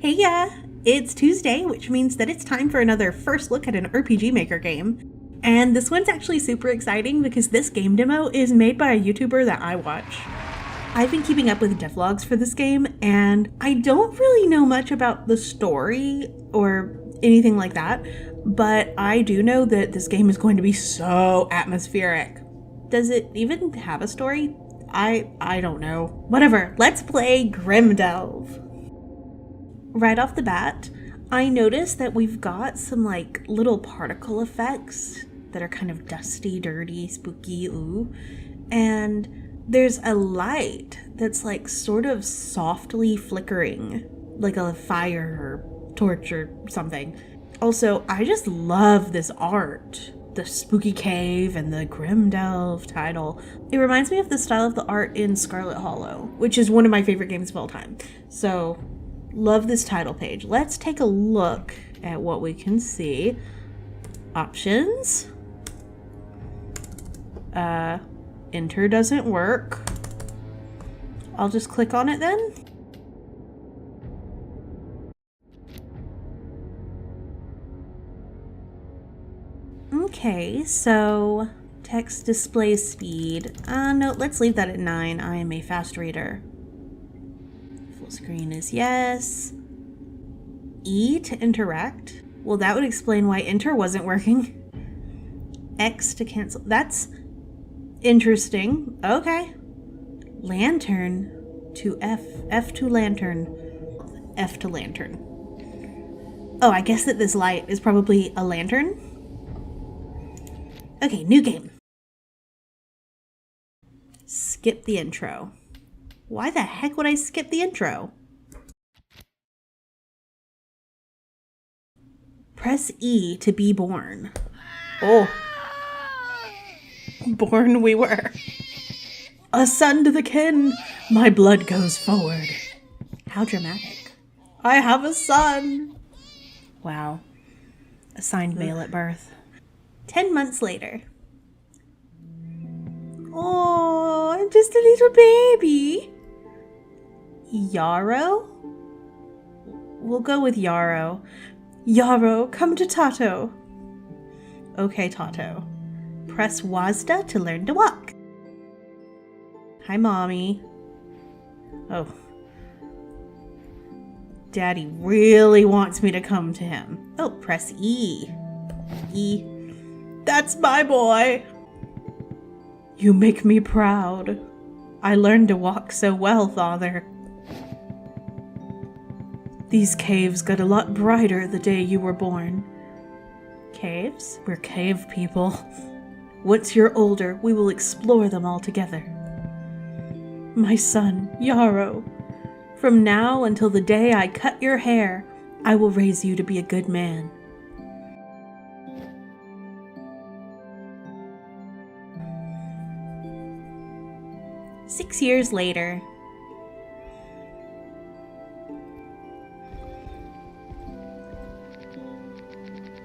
Hey yeah, it's Tuesday, which means that it's time for another first look at an RPG Maker game. And this one's actually super exciting because this game demo is made by a YouTuber that I watch. I've been keeping up with devlogs for this game, and I don't really know much about the story or anything like that, but I do know that this game is going to be so atmospheric. Does it even have a story? I don't know. Whatever, let's play Grimdelve. Right off the bat, I noticed that we've got some like little particle effects that are kind of dusty, dirty, spooky, ooh. And there's a light that's like sort of softly flickering, like a fire or torch or something. Also, I just love this art. The spooky cave and the Grimdelve title. It reminds me of the style of the art in Scarlet Hollow, which is one of my favorite games of all time. So, love this title page. Let's take a look at what we can see. Options. Enter doesn't work. I'll just click on it then. Okay, so text display speed. No, let's leave that at 9. I am a fast reader. Full screen is yes. E to interact. Well, that would explain why enter wasn't working. X to cancel. That's interesting. Okay. Lantern to F. F to lantern. F to lantern. Oh, I guess that this light is probably a lantern. Okay, new game. Skip the intro. Why the heck would I skip the intro? Press E to be born. Oh. Born we were. A son to the kin. My blood goes forward. How dramatic. I have a son. Wow. Assigned male at birth. 10 months later. Oh, I'm just a little baby. Yarrow? We'll go with Yarrow. Yarrow, come to Tato. Okay, Tato. Press WASD to learn to walk. Hi, Mommy. Oh. Daddy really wants me to come to him. Oh, press E. E. That's my boy. You make me proud. I learned to walk so well, Father. These caves got a lot brighter the day you were born. Caves? We're cave people. Once you're older, we will explore them all together. My son, Yarrow, from now until the day I cut your hair, I will raise you to be a good man. Six years later.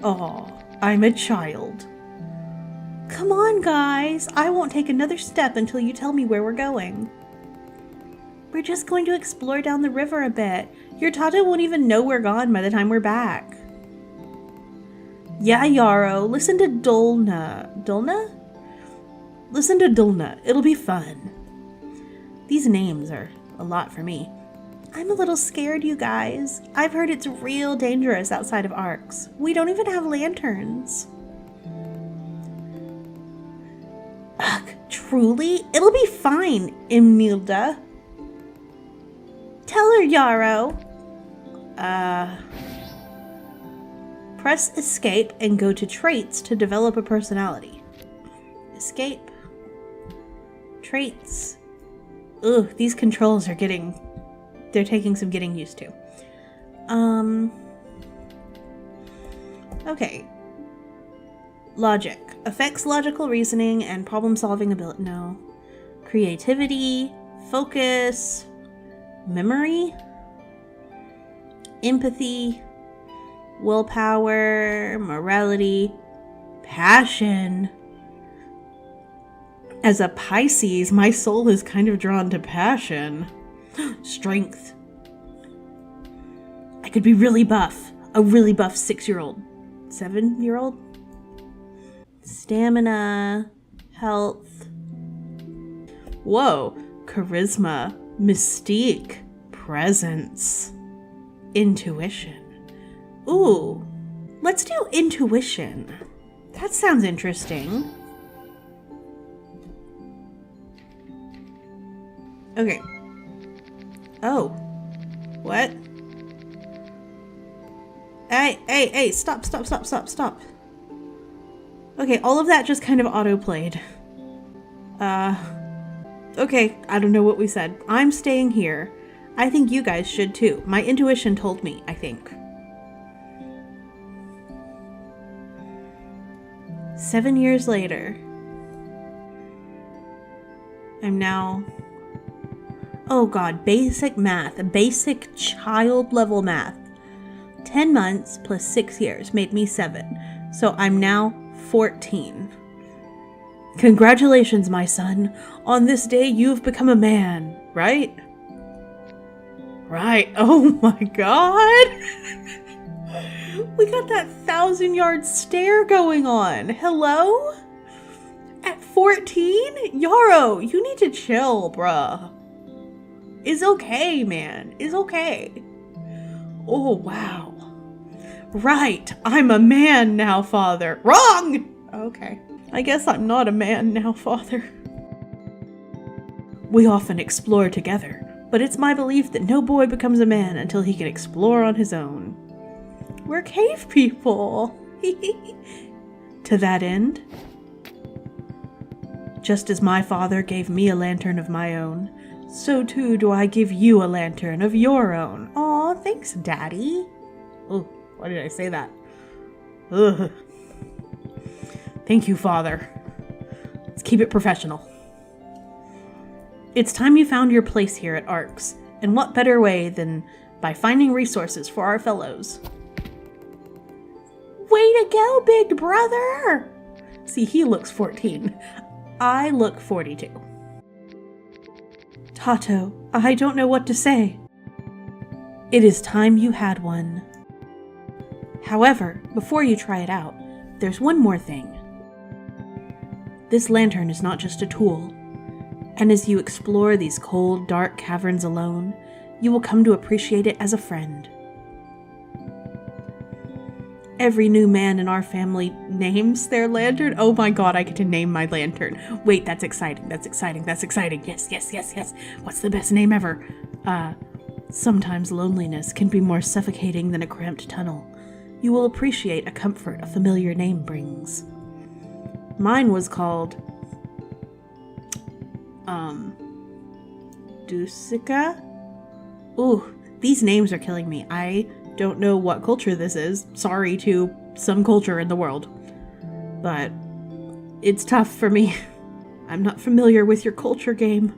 Oh, I'm a child. Come on, guys. I won't take another step until you tell me where we're going. We're just going to explore down the river a bit. Your Tata won't even know we're gone by the time we're back. Yeah, Yarrow, listen to Dulna. Dulna? Listen to Dulna. It'll be fun. These names are a lot for me. I'm a little scared, you guys. I've heard it's real dangerous outside of Arks. We don't even have lanterns. Ugh, truly? It'll be fine, Imnilda. Tell her, Yarrow. Press escape and go to traits to develop a personality. Escape. Traits. Ugh, these controls are they're taking some getting used to. Okay. Logic. Affects logical reasoning and problem-solving ability. No. Creativity. Focus. Memory. Empathy. Willpower. Morality. Passion. As a Pisces, my soul is kind of drawn to passion. Strength. I could be really buff. A really buff 6-year-old. 7-year-old? Stamina. Health. Whoa. Charisma. Mystique. Presence. Intuition. Ooh. Let's do intuition. That sounds interesting. Okay. Oh. What? Hey, stop. Okay, all of that just kind of auto-played. Okay, I don't know what we said. I'm staying here. I think you guys should too. My intuition told me, I think. 7 years later. I'm now... Oh god, basic math. Basic child level math. 10 months plus 6 years made me 7. So I'm now 14. Congratulations, my son. On this day, you've become a man, right? Right. Oh my god. We got that 1,000-yard stare going on. Hello? At 14? Yarrow, you need to chill, bruh. It's okay, man. It's okay. Oh, wow. Right. I'm a man now, father. Wrong! Okay. I guess I'm not a man now, father. We often explore together, but it's my belief that no boy becomes a man until he can explore on his own. We're cave people. To that end, just as my father gave me a lantern of my own, so too do I give you a lantern of your own. Aw, thanks, Daddy. Oh, why did I say that? Ugh. Thank you, Father. Let's keep it professional. It's time you found your place here at Arks, and what better way than by finding resources for our fellows. Way to go, big brother! See, he looks 14. I look 42. Tato, I don't know what to say. It is time you had one. However, before you try it out, there's one more thing. This lantern is not just a tool, and as you explore these cold, dark caverns alone, you will come to appreciate it as a friend. Every new man in our family names their lantern. Oh my god, I get to name my lantern. Wait, that's exciting, that's exciting, that's exciting. Yes. What's the best name ever? Sometimes loneliness can be more suffocating than a cramped tunnel. You will appreciate a comfort a familiar name brings. Mine was called... Dusica? Ooh, these names are killing me. I don't know what culture this is. Sorry to some culture in the world. But it's tough for me. I'm not familiar with your culture game.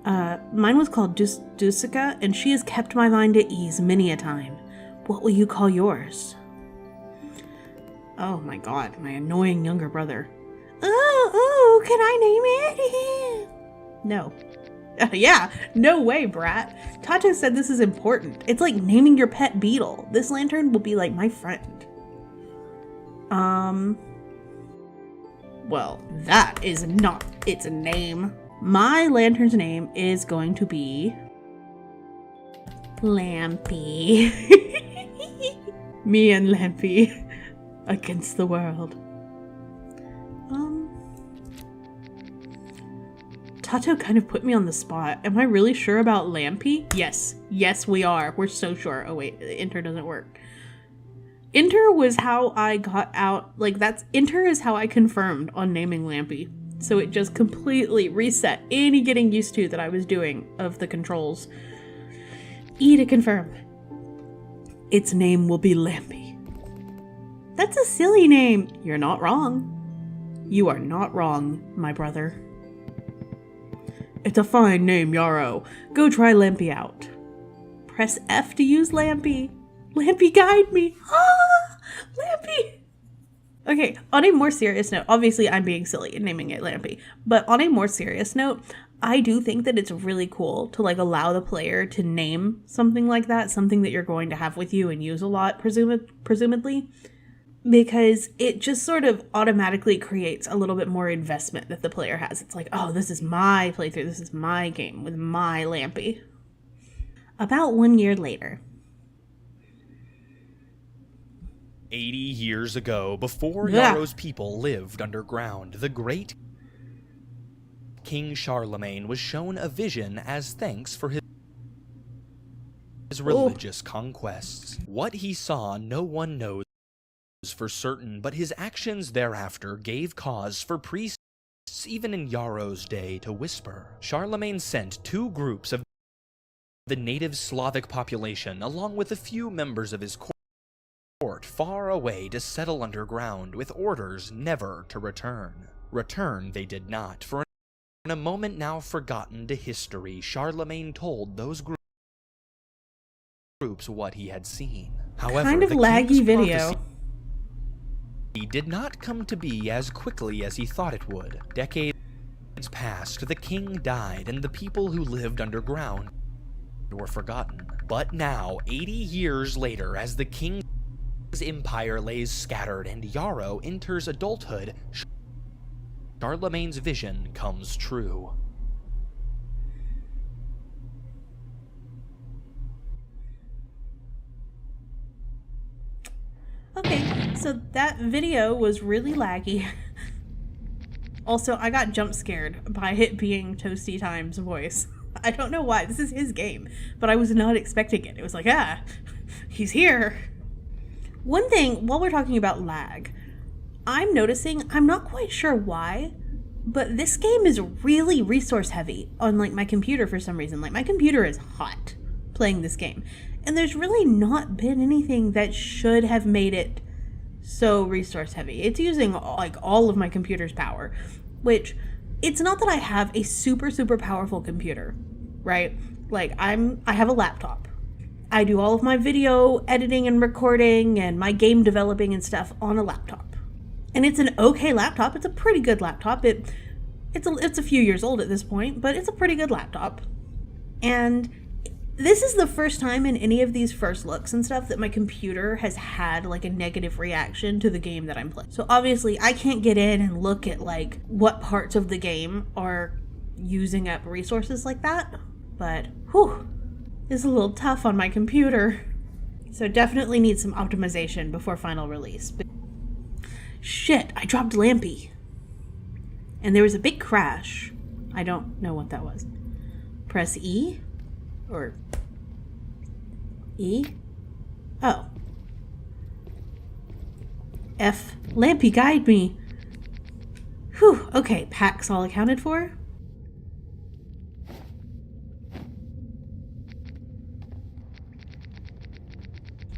Mine was called Dusica, and she has kept my mind at ease many a time. What will you call yours? Oh my god, my annoying younger brother. Oh, can I name it? No. Yeah, no way, brat. Tato said this is important. It's like naming your pet beetle. This lantern will be like my friend. Well, that is not its name. My lantern's name is going to be... Lampy. Me and Lampy against the world. Tato kind of put me on the spot. Am I really sure about Lampy? Yes. Yes, we are. We're so sure. Oh wait, enter doesn't work. Enter was how I got out, enter is how I confirmed on naming Lampy. So it just completely reset any getting used to that I was doing of the controls. E to confirm. Its name will be Lampy. That's a silly name. You're not wrong. You are not wrong, my brother. It's a fine name, Yarrow. Go try Lampy out. Press F to use Lampy. Lampy, guide me. Ah, Lampy. Okay, on a more serious note, obviously I'm being silly and naming it Lampy, but on a more serious note, I do think that it's really cool to like allow the player to name something like that, something that you're going to have with you and use a lot, presumably, because it just sort of automatically creates a little bit more investment that the player has. It's like, oh, this is my playthrough, this is my game with my Lampy. About 1 year later. 80 years ago, before Yarrow's people lived underground, the great King Charlemagne was shown a vision as thanks for his religious conquests. What he saw, no one knows for certain, but his actions thereafter gave cause for priests, even in Yarrow's day, to whisper. Charlemagne sent 2 groups of the native Slavic population, along with a few members of his court, far away to settle underground, with orders never to return. Return they did not, for in a moment now forgotten to history, Charlemagne told those groups what he had seen. However, kind of laggy video. He did not come to be as quickly as he thought it would. Decades passed, the king died, and the people who lived underground were forgotten. But now, 80 years later, as the king's empire lays scattered and Yarrow enters adulthood, Charlemagne's vision comes true. Okay, so that video was really laggy. Also, I got jump scared by it being Toasty Time's voice. I don't know why, this is his game, but I was not expecting it. It was like, ah, he's here. One thing, while we're talking about lag, I'm noticing, I'm not quite sure why, but this game is really resource heavy on like my computer for some reason. Like my computer is hot playing this game, and there's really not been anything that should have made it so resource heavy. It's using like all of my computer's power, which it's not that I have a super powerful computer, right? Like I have a laptop. I do all of my video editing and recording and my game developing and stuff on a laptop. And it's an okay laptop. It's a pretty good laptop. It's a few years old at this point, but it's a pretty good laptop. And this is the first time in any of these first looks and stuff that my computer has had like a negative reaction to the game that I'm playing. So obviously I can't get in and look at like what parts of the game are using up resources like that. But whew, it's a little tough on my computer. So definitely need some optimization before final release. But shit, I dropped Lampy. And there was a big crash. I don't know what that was. Press E? Or E? Oh. F. Lampy, guide me. Whew, okay, packs all accounted for.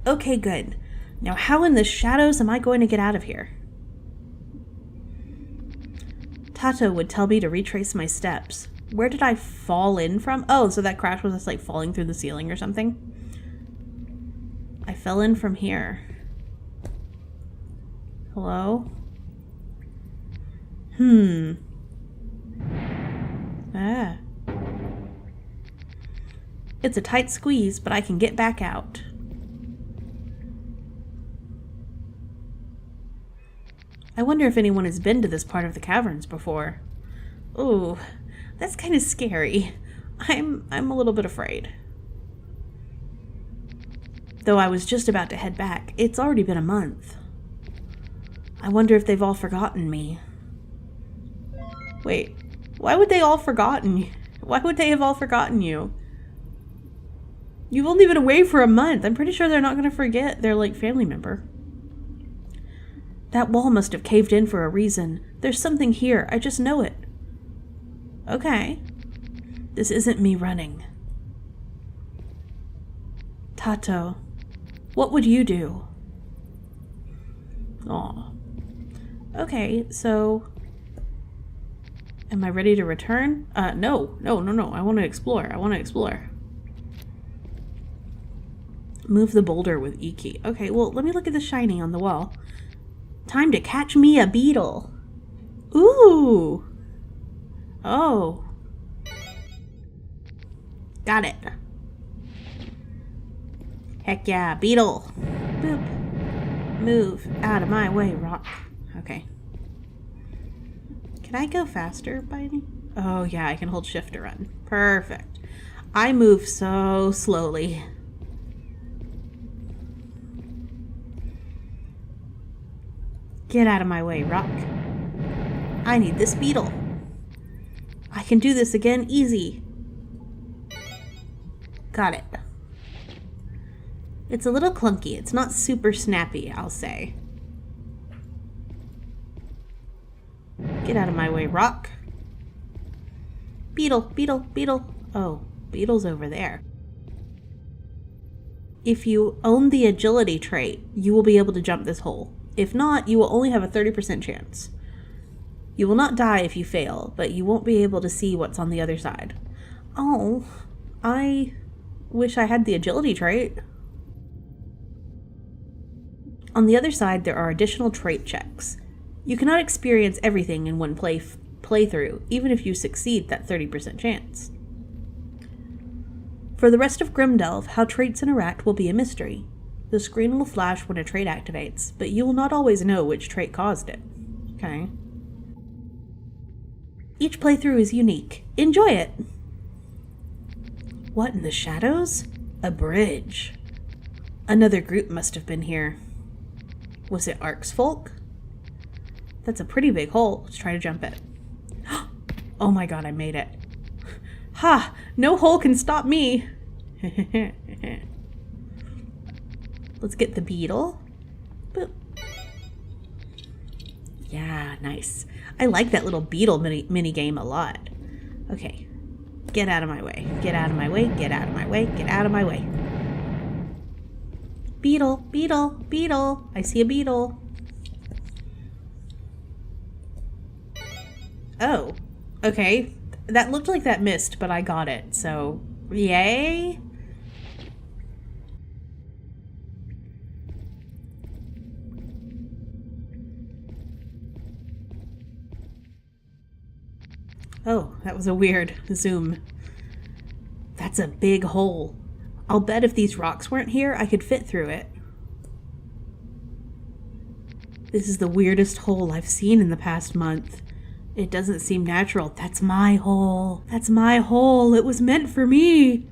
Okay, good. Now how in the shadows am I going to get out of here? Tato would tell me to retrace my steps. Where did I fall in from? Oh, so that crash was just like falling through the ceiling or something? I fell in from here. Hello? Ah. It's a tight squeeze, but I can get back out. I wonder if anyone has been to this part of the caverns before. Ooh, that's kind of scary. I'm a little bit afraid. Though I was just about to head back, it's already been a month. I wonder if they've all forgotten me. Wait, why would they all forgotten you? Why would they have all forgotten you? You've only been away for a month. I'm pretty sure they're not going to forget their, like, family member. That wall must have caved in for a reason. There's something here. I just know it. Okay. This isn't me running. Tato, what would you do? Aw. Okay, so... Am I ready to return? No. I want to explore. Move the boulder with E key. Okay, well, let me look at the shiny on the wall. Time to catch me a beetle. Ooh. Oh. Got it. Heck yeah, beetle. Boop. Move out of my way, rock. Okay. Can I go faster by any? Oh yeah, I can hold shift to run. Perfect. I move so slowly. Get out of my way, rock. I need this beetle. I can do this again easy. Got it. It's a little clunky. It's not super snappy, I'll say. Get out of my way, rock. Beetle, beetle, beetle. Oh, beetle's over there. If you own the agility trait, you will be able to jump this hole. If not, you will only have a 30% chance. You will not die if you fail, but you won't be able to see what's on the other side. Oh, I wish I had the agility trait. On the other side, there are additional trait checks. You cannot experience everything in one playthrough, even if you succeed that 30% chance. For the rest of Grimdelve, how traits interact will be a mystery. The screen will flash when a trait activates, but you will not always know which trait caused it. Okay. Each playthrough is unique. Enjoy it! What in the shadows? A bridge. Another group must have been here. Was it Arks folk? That's a pretty big hole. Let's try to jump it. Oh my god, I made it. Ha! No hole can stop me! Let's get the beetle. Boop. Yeah, nice. I like that little beetle mini game a lot. Okay. Get out of my way. Get out of my way. Get out of my way. Get out of my way. Beetle, beetle, beetle. I see a beetle. Oh, okay. That looked like that missed, but I got it, so yay. Oh, that was a weird zoom. That's a big hole. I'll bet if these rocks weren't here, I could fit through it. This is the weirdest hole I've seen in the past month. It doesn't seem natural. That's my hole. That's my hole. It was meant for me.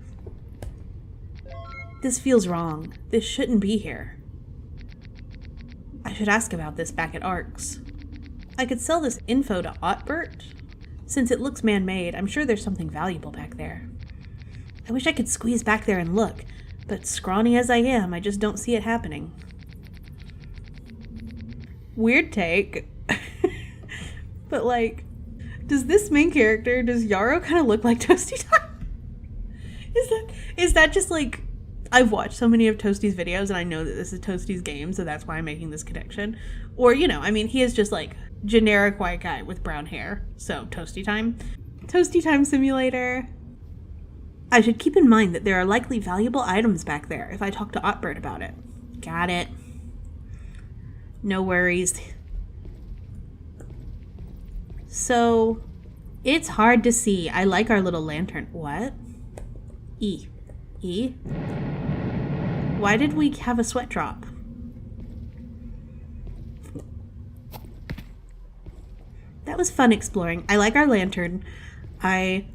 This feels wrong. This shouldn't be here. I should ask about this back at Arks. I could sell this info to Otbert. Since it looks man-made, I'm sure there's something valuable back there. I wish I could squeeze back there and look, but scrawny as I am, I just don't see it happening. Weird take. But like, does this main character, does Yarrow kind of look like Toasty Time? Is that just like, I've watched so many of Toasty's videos and I know that this is Toasty's game, so that's why I'm making this connection. Or, you know, I mean, he is just like generic white guy with brown hair. So, Toasty Time. Toasty Time Simulator. I should keep in mind that there are likely valuable items back there if I talk to Otbert about it. Got it. No worries. So, it's hard to see. I like our little lantern. What? E. E? Why did we have a sweat drop? That was fun exploring. I like our lantern. I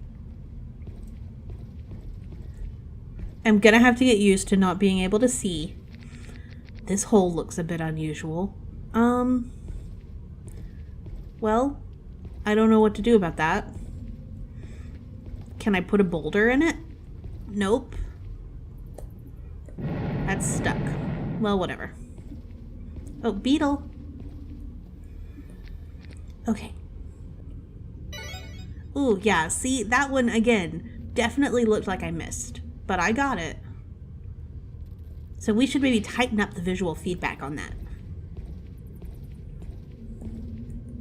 am gonna have to get used to not being able to see. This hole looks a bit unusual. Well, I don't know what to do about that. Can I put a boulder in it? Nope. That's stuck. Well, whatever. Oh, beetle. Okay. Ooh, yeah, see, that one, again, definitely looked like I missed. But I got it. So we should maybe tighten up the visual feedback on that.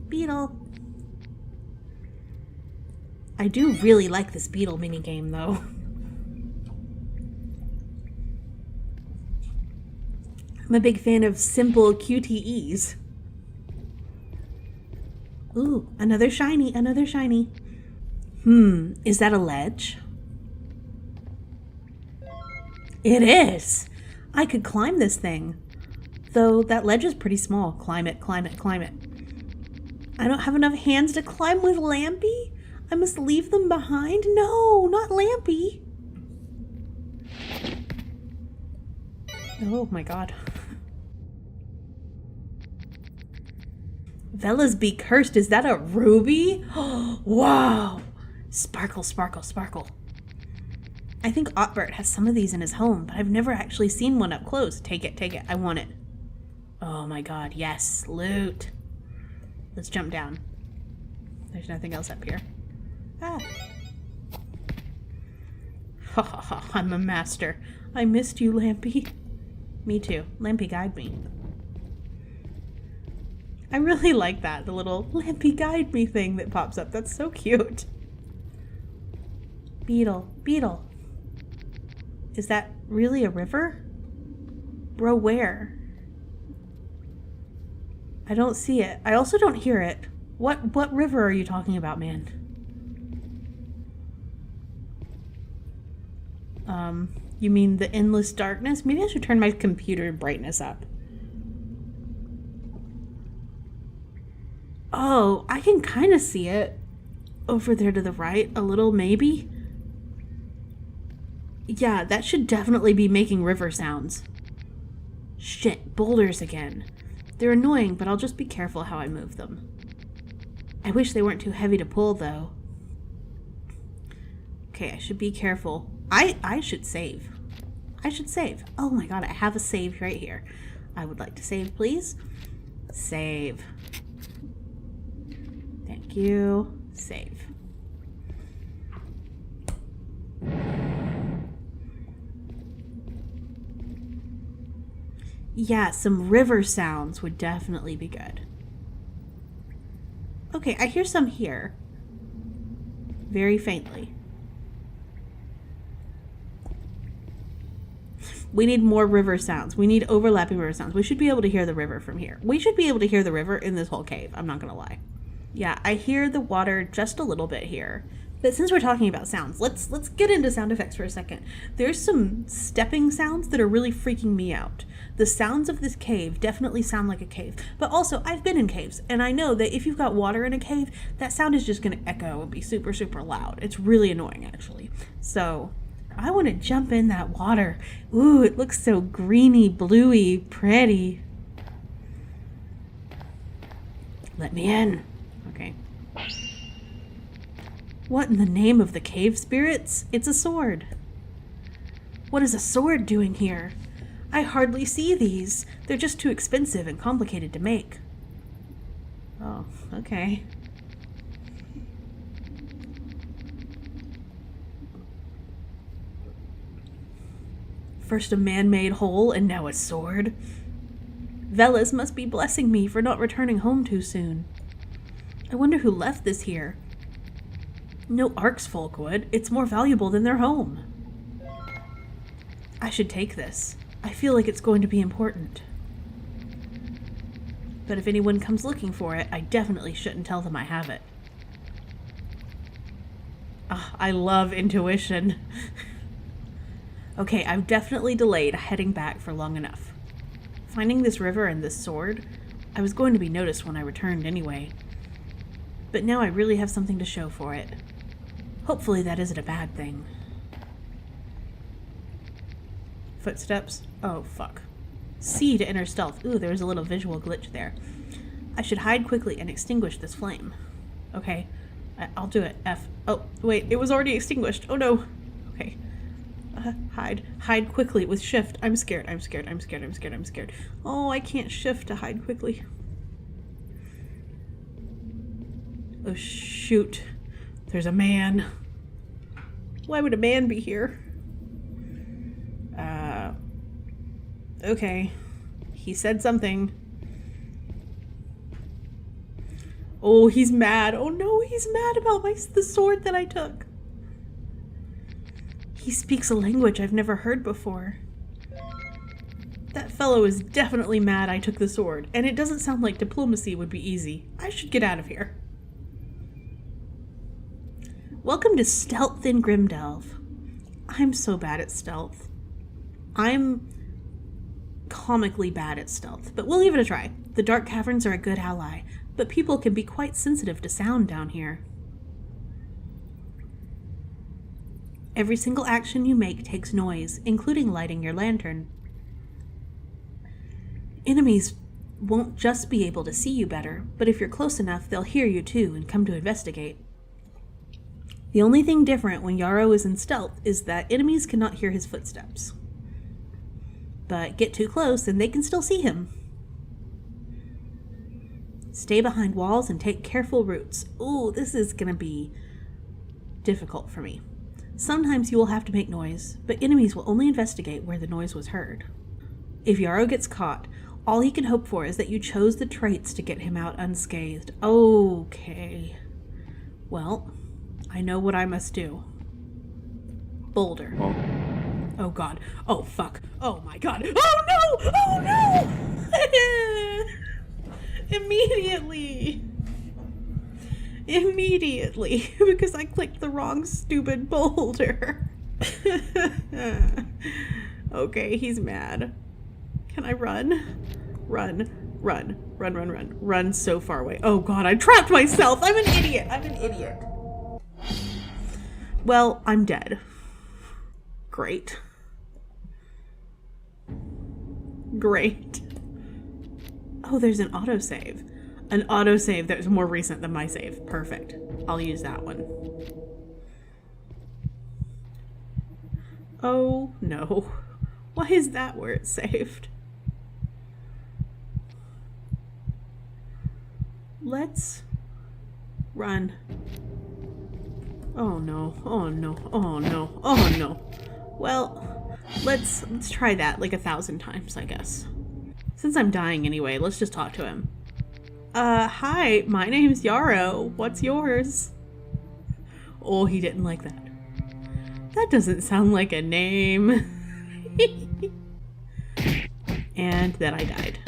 Beetle. I do really like this beetle minigame, though. I'm a big fan of simple QTEs. Ooh, another shiny, another shiny. Is that a ledge? It is! I could climb this thing. Though that ledge is pretty small. Climb it, climb it, climb it. I don't have enough hands to climb with Lampy? I must leave them behind? No, not Lampy. Oh my god. Vela's be cursed. Is that a ruby? Wow. Sparkle, sparkle, sparkle. I think Otbert has some of these in his home, but I've never actually seen one up close. Take it, take it. I want it. Oh my god, yes. Loot. Let's jump down. There's nothing else up here. Ah. Ha ha ha, I'm a master. I missed you, Lampy. Me too. Lampy, guide me. I really like that, the little Lampy guide me thing that pops up. That's so cute. Beetle, beetle. Is that really a river? Bro, where? I don't see it. I also don't hear it. What river are you talking about, man? You mean the endless darkness? Maybe I should turn my computer brightness up. Oh, I can kind of see it. Over there to the right, a little maybe. Yeah, that should definitely be making river sounds. Shit, boulders again. They're annoying, but I'll just be careful how I move them. I wish they weren't too heavy to pull, though. Okay, I should be careful. I should save. I should save. Oh my god, I have a save right here. I would like to save, please. Save. Thank you. Save. Yeah, some river sounds would definitely be good. Okay, I hear some here. Very faintly. We need more river sounds. We need overlapping river sounds. We should be able to hear the river from here. We should be able to hear the river in this whole cave. I'm not gonna lie. Yeah, I hear the water just a little bit here. But since we're talking about sounds, let's get into sound effects for a second. There's some stepping sounds that are really freaking me out. The sounds of this cave definitely sound like a cave. But also, I've been in caves, and I know that if you've got water in a cave, that sound is just gonna echo and be super, super loud. It's really annoying, actually. So, I want to jump in that water. Ooh, it looks so greeny, bluey, pretty. Let me in. Okay. What in the name of the cave spirits? It's a sword. What is a sword doing here? I hardly see these. They're just too expensive and complicated to make. Oh, okay. First a man-made hole and now a sword. Velas must be blessing me for not returning home too soon. I wonder who left this here. No Arks folk would. It's more valuable than their home. I should take this. I feel like it's going to be important. But if anyone comes looking for it, I definitely shouldn't tell them I have it. Ah, I love intuition. Okay, I've definitely delayed heading back for long enough. Finding this river and this sword, I was going to be noticed when I returned anyway. But now I really have something to show for it. Hopefully that isn't a bad thing. Footsteps? Oh, fuck. C to enter stealth. Ooh, there's a little visual glitch there. I should hide quickly and extinguish this flame. Okay, I'll do it. F. Oh, wait, it was already extinguished. Oh no. Okay. Hide quickly with shift. I'm scared. Oh, I can't shift to hide quickly. Oh, shoot. There's a man. Why would a man be here? Okay. He said something. Oh, he's mad. Oh no, he's mad about the sword that I took. He speaks a language I've never heard before. That fellow is definitely mad I took the sword, and it doesn't sound like diplomacy would be easy. I should get out of here. Welcome to Stealth in Grimdelve. I'm so bad at stealth. I'm comically bad at stealth, but we'll give it a try. The dark caverns are a good ally, but people can be quite sensitive to sound down here. Every single action you make takes noise, including lighting your lantern. Enemies won't just be able to see you better, but if you're close enough, they'll hear you too and come to investigate. The only thing different when Yarrow is in stealth is that enemies cannot hear his footsteps. But get too close and they can still see him. Stay behind walls and take careful routes. Ooh, this is gonna be difficult for me. Sometimes you will have to make noise, but enemies will only investigate where the noise was heard. If Yarrow gets caught, all he can hope for is that you chose the traits to get him out unscathed. Okay. Well, I know what I must do. Boulder. Oh god. Oh fuck. Oh my god. Oh no! Oh no! Immediately. Because I clicked the wrong stupid boulder. Okay, he's mad. Can I run? Run so far away. Oh god, I trapped myself. I'm an idiot. Well, I'm dead. Great. Oh, there's an autosave. An autosave that was more recent than my save. Perfect. I'll use that one. Oh, no. Why is that where it's saved? Let's run. Oh no. Well, let's try that like 1,000 times, I guess. Since I'm dying anyway, let's just talk to him. Hi, my name's Yarrow. What's yours? Oh, he didn't like that. That doesn't sound like a name. And then I died.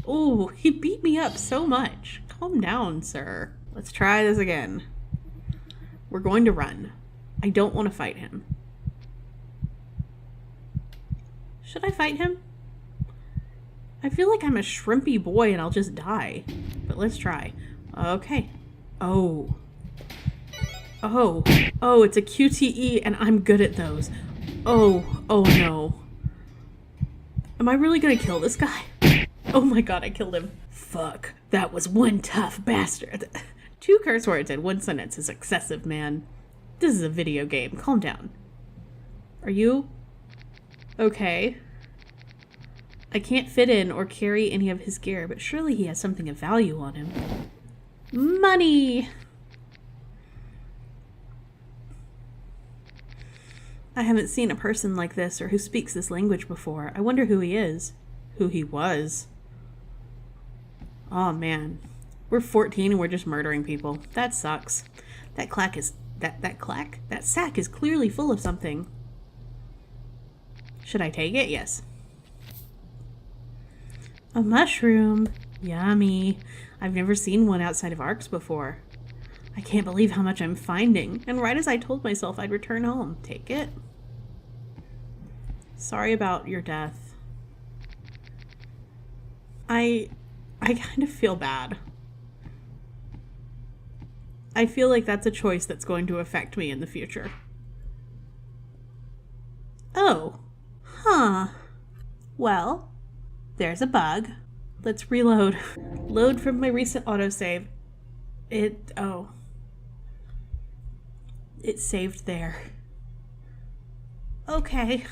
Oh, he beat me up so much. Calm down, sir. Let's try this again. We're going to run. I don't want to fight him. Should I fight him? I feel like I'm a shrimpy boy and I'll just die. But let's try. Okay. Oh, it's a QTE and I'm good at those. Oh no. Am I really gonna kill this guy? Oh my god, I killed him. Fuck. That was one tough bastard. 2 curse words in 1 sentence is excessive, man. This is a video game. Calm down. Are you okay? I can't fit in or carry any of his gear, but surely he has something of value on him. Money! I haven't seen a person like this or who speaks this language before. I wonder who he is. Who he was. Oh man. We're 14 and we're just murdering people. That sucks. That sack is clearly full of something. Should I take it? Yes. A mushroom. Yummy. I've never seen one outside of Arks before. I can't believe how much I'm finding. And right as I told myself I'd return home. Take it. Sorry about your death. I kind of feel bad. I feel like that's a choice that's going to affect me in the future. Oh. Huh. Well, there's a bug. Let's reload. Load from my recent autosave. It saved there. Okay.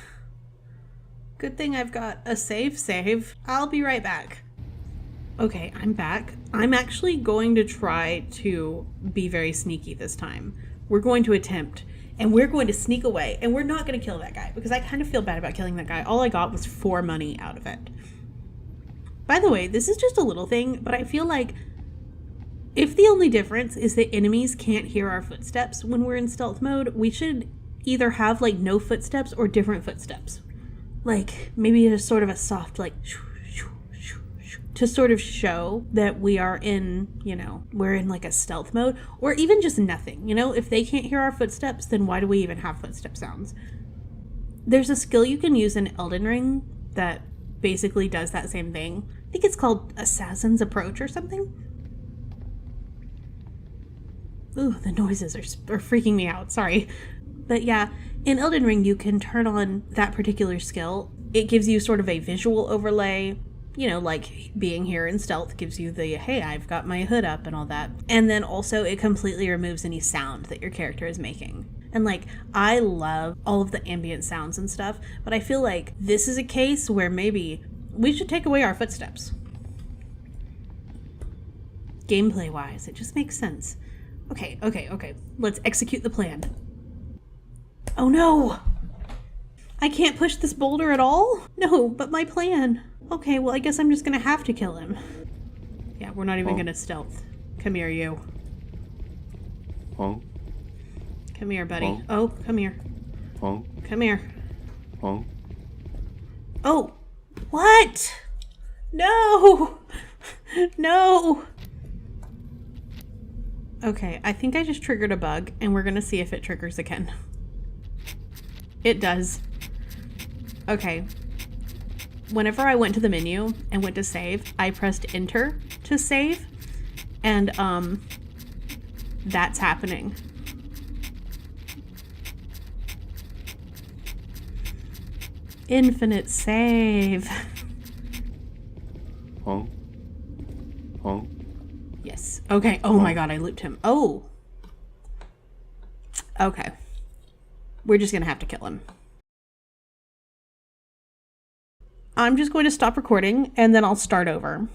Good thing I've got a save. I'll be right back. Okay, I'm back. I'm actually going to try to be very sneaky this time. We're going to attempt, and we're going to sneak away, and we're not going to kill that guy, because I kind of feel bad about killing that guy. All I got was 4 money out of it. By the way, this is just a little thing, but I feel like if the only difference is that enemies can't hear our footsteps when we're in stealth mode, we should either have like no footsteps or different footsteps. Like maybe just sort of a soft like to sort of show that we are in, we're in like a stealth mode, or even just nothing. If they can't hear our footsteps, then why do we even have footstep sounds? There's a skill you can use in Elden Ring that basically does that same thing. I think it's called Assassin's Approach or something. Ooh, the noises are freaking me out, sorry. But yeah, in Elden Ring you can turn on that particular skill. It gives you sort of a visual overlay, you know, like being here in stealth gives you the, hey, I've got my hood up and all that. And then also it completely removes any sound that your character is making. And like, I love all of the ambient sounds and stuff, but I feel like this is a case where maybe we should take away our footsteps. Gameplay wise, it just makes sense. Okay. Let's execute the plan. Oh no! I can't push this boulder at all? No, but my plan. Okay, well I guess I'm just gonna have to kill him. Yeah, we're not even gonna stealth. Come here, you. Come here, buddy. Oh, come here. Come here. Oh! What? No! No! Okay, I think I just triggered a bug, and we're gonna see if it triggers again. It does. Okay. Whenever I went to the menu and went to save, I pressed enter to save, and that's happening. Infinite save. Yes. Okay. Oh my god, I looped him. Oh. Okay. We're just gonna have to kill him. I'm just going to stop recording and then I'll start over.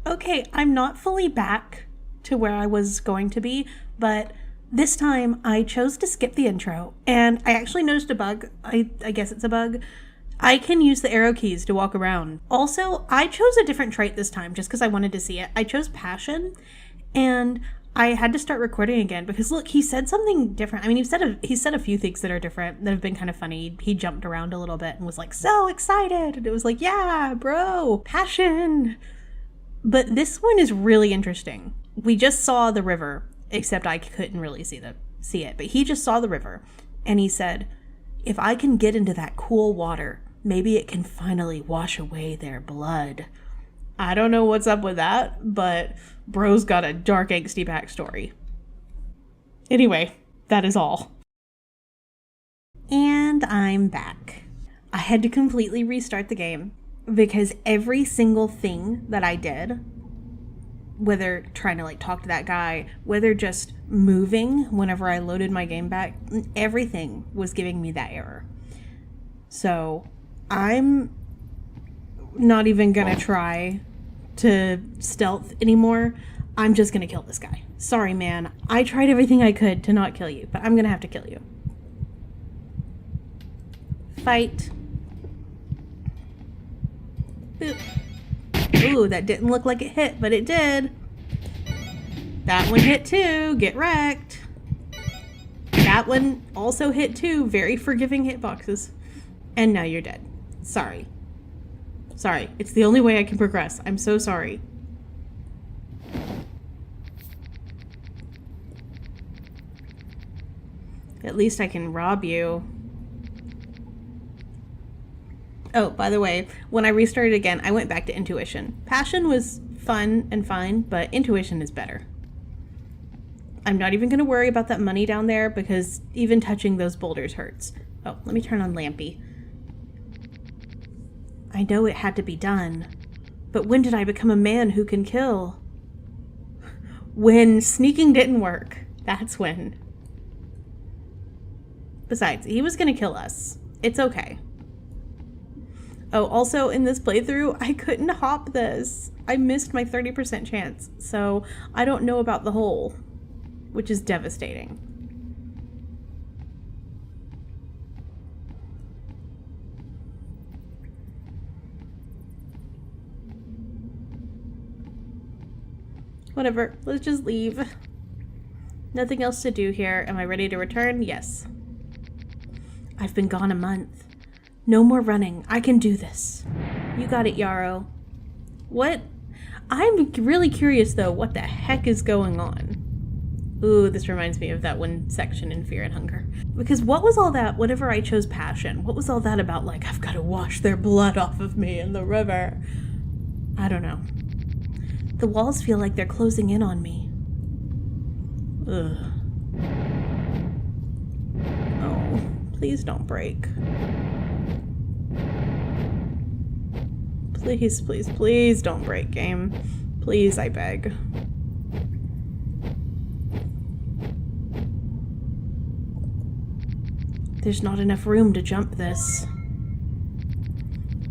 Okay, I'm not fully back to where I was going to be, but this time I chose to skip the intro and I actually noticed a bug. I guess it's a bug. I can use the arrow keys to walk around. Also, I chose a different trait this time just because I wanted to see it. I chose passion, and I had to start recording again because look, he said something different. I mean, he said a few things that are different that have been kind of funny. He jumped around a little bit and was like, so excited. And it was like, yeah, bro, passion. But this one is really interesting. We just saw the river, except I couldn't really see it. But he just saw the river and he said, if I can get into that cool water, maybe it can finally wash away their blood. I don't know what's up with that, but bro's got a dark, angsty backstory. Anyway, that is all. And I'm back. I had to completely restart the game because every single thing that I did, whether trying to like talk to that guy, whether just moving whenever I loaded my game back, everything was giving me that error. So I'm not even gonna try to stealth anymore. I'm just gonna kill this guy. Sorry, man. I tried everything I could to not kill you, but I'm gonna have to kill you. Fight. Ooh, that didn't look like it hit, but it did. That one hit too. Get wrecked. That one also hit too. Very forgiving hitboxes. And now you're dead. Sorry. Sorry. It's the only way I can progress. I'm so sorry. At least I can rob you. Oh, by the way, when I restarted again, I went back to intuition. Passion was fun and fine, but intuition is better. I'm not even going to worry about that money down there because even touching those boulders hurts. Oh, let me turn on Lampy. I know it had to be done, but when did I become a man who can kill? When sneaking didn't work. That's when. Besides, he was going to kill us. It's okay. Oh, also in this playthrough, I couldn't hop this. I missed my 30% chance, so I don't know about the hole, which is devastating. Whatever, let's just leave. Nothing else to do here. Am I ready to return? Yes. I've been gone a month. No more running. I can do this. You got it, Yarrow. What? I'm really curious, though, what the heck is going on. Ooh, this reminds me of that one section in Fear and Hunger. Because what was all that whenever I chose passion? What was all that about, like, I've got to wash their blood off of me in the river? I don't know. The walls feel like they're closing in on me. Ugh. Oh, please don't break. Please, please, please don't break, game. Please, I beg. There's not enough room to jump this.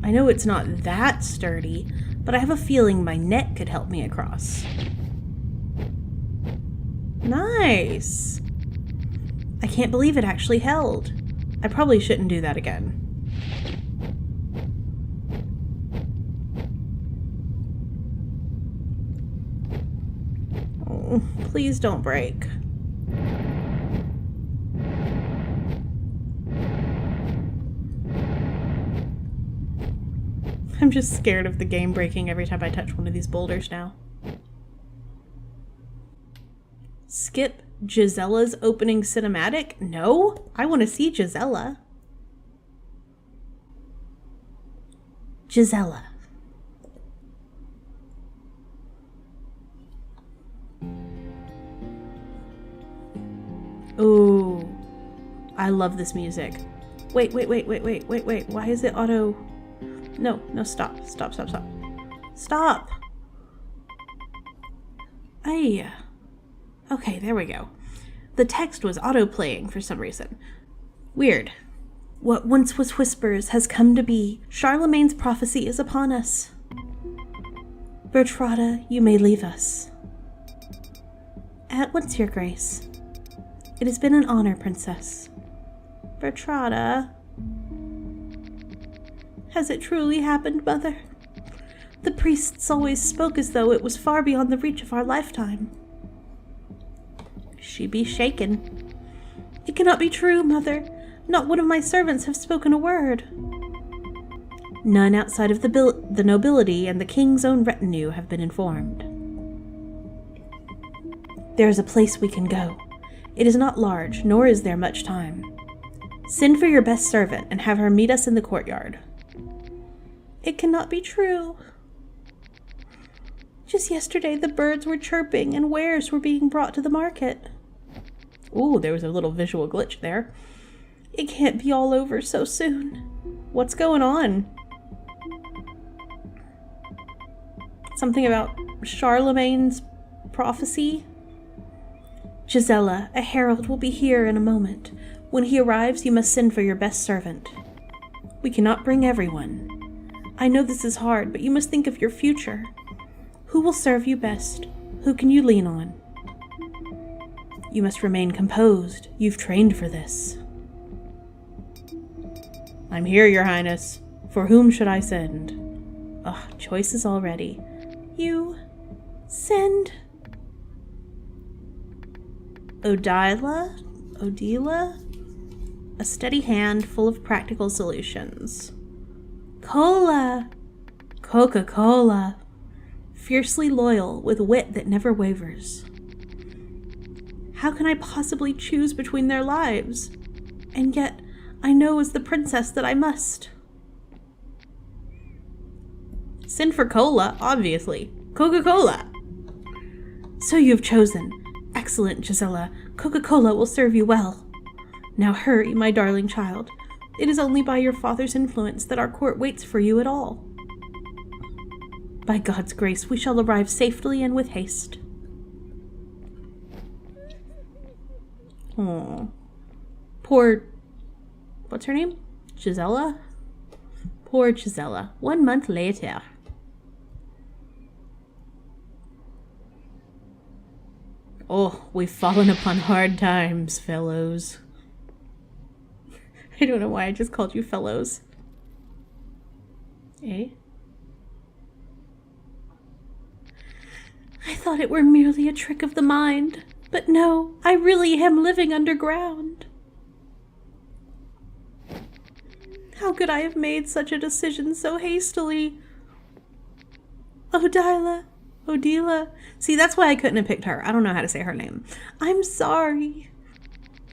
I know it's not that sturdy, but I have a feeling my net could help me across. Nice! I can't believe it actually held. I probably shouldn't do that again. Oh, please don't break. I'm just scared of the game breaking every time I touch one of these boulders now. Skip Gisella's opening cinematic? No, I want to see Gisella. Gisella. Ooh, I love this music. Wait. Why is it auto? No, stop. Stop. Ay. Okay, there we go. The text was auto-playing for some reason. Weird. What once was whispers has come to be. Charlemagne's prophecy is upon us. Bertrada, you may leave us. At once, your grace. It has been an honor, princess. Bertrada. Has it truly happened, mother? The priests always spoke as though it was far beyond the reach of our lifetime. She be shaken. It cannot be true, mother. Not one of my servants have spoken a word. None outside of the nobility and the king's own retinue have been informed. There is a place we can go. It is not large, nor is there much time. Send for your best servant and have her meet us in the courtyard. It cannot be true. Just yesterday the birds were chirping and wares were being brought to the market. Ooh, there was a little visual glitch there. It can't be all over so soon. What's going on? Something about Charlemagne's prophecy? Gisella, a herald will be here in a moment. When he arrives, you must send for your best servant. We cannot bring everyone. I know this is hard, but you must think of your future. Who will serve you best? Who can you lean on? You must remain composed. You've trained for this. I'm here, your highness. For whom should I send? Ugh, choices already. You send Odila? A steady hand full of practical solutions. Cola! Coca-Cola! Fiercely loyal, with wit that never wavers. How can I possibly choose between their lives? And yet, I know as the princess that I must. Send for cola, obviously. Coca-Cola! So you've chosen. Excellent, Gisella. Coca-Cola will serve you well. Now hurry, my darling child. It is only by your father's influence that our court waits for you at all. By God's grace, we shall arrive safely and with haste. Oh, poor... What's her name? Gisella? Poor Gisella. 1 month later. Oh, we've fallen upon hard times, fellows. I don't know why I just called you fellows. Eh? I thought it were merely a trick of the mind, but no, I really am living underground. How could I have made such a decision so hastily? Odila, Odila. See, that's why I couldn't have picked her. I don't know how to say her name. I'm sorry.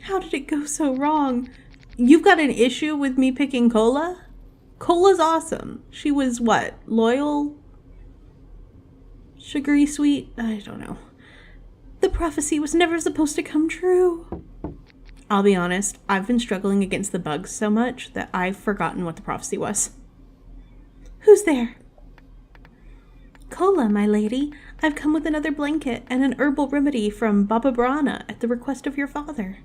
How did it go so wrong? You've got an issue with me picking Cola? Cola's awesome. She was what? Loyal? Sugary sweet? I don't know. The prophecy was never supposed to come true. I'll be honest, I've been struggling against the bugs so much that I've forgotten what the prophecy was. Who's there? Cola, my lady. I've come with another blanket and an herbal remedy from Baba Brana at the request of your father.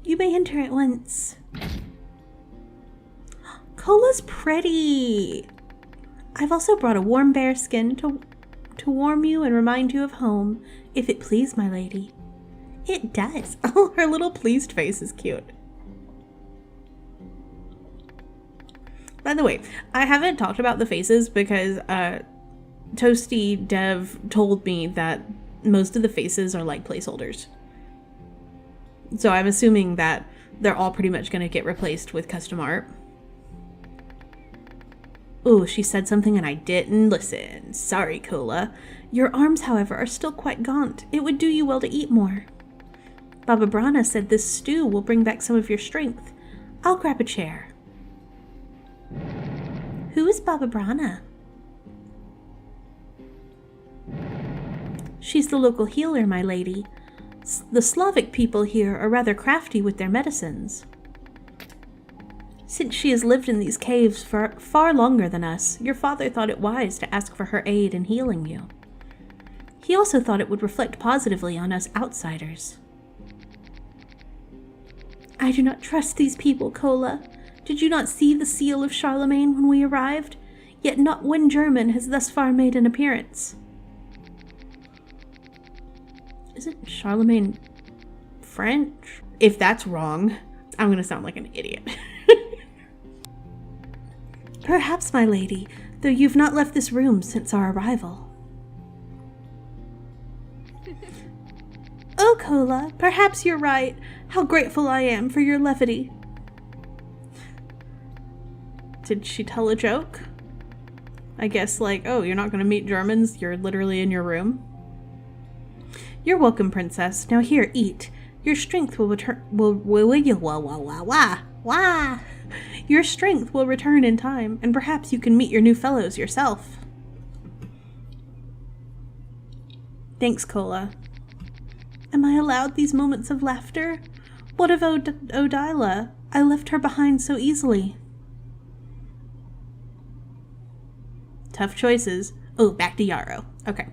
You may enter at once. Cola's pretty. I've also brought a warm bear skin to warm you and remind you of home, if it please, my lady. It does. Oh, her little pleased face is cute. By the way, I haven't talked about the faces because Toasty Dev told me that most of the faces are like placeholders. So I'm assuming that they're all pretty much going to get replaced with custom art. Oh, she said something and I didn't listen. Sorry, Cola. Your arms, however, are still quite gaunt. It would do you well to eat more. Baba Brana said this stew will bring back some of your strength. I'll grab a chair. Who is Baba Brana? She's the local healer, my lady. The Slavic people here are rather crafty with their medicines. Since she has lived in these caves for far longer than us, your father thought it wise to ask for her aid in healing you. He also thought it would reflect positively on us outsiders. I do not trust these people, Cola. Did you not see the seal of Charlemagne when we arrived? Yet not one German has thus far made an appearance. Isn't Charlemagne French? If that's wrong, I'm going to sound like an idiot. Perhaps, my lady, though you've not left this room since our arrival. Oh, Cola, perhaps you're right. How grateful I am for your levity. Did she tell a joke? I guess like, oh, you're not going to meet Germans? You're literally in your room? You're welcome, princess. Now here, eat. Your strength will return. Your strength will return in time, and perhaps you can meet your new fellows yourself. Thanks, Cola. Am I allowed these moments of laughter? What of Odila? I left her behind so easily. Tough choices. Oh, back to Yarrow. Okay.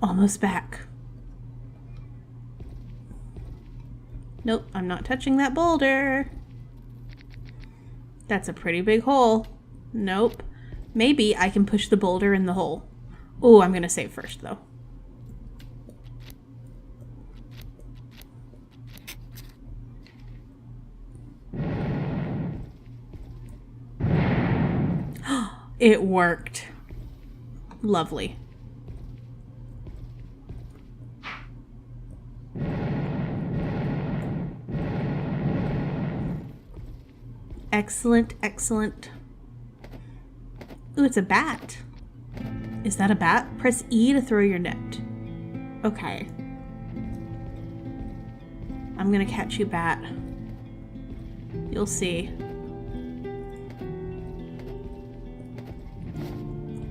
Almost back. Nope, I'm not touching that boulder. That's a pretty big hole. Nope. Maybe I can push the boulder in the hole. Oh, I'm gonna save first, though. It worked. Lovely. Excellent, excellent. Ooh, it's a bat. Is that a bat? Press E to throw your net. Okay. I'm gonna catch you, bat. You'll see.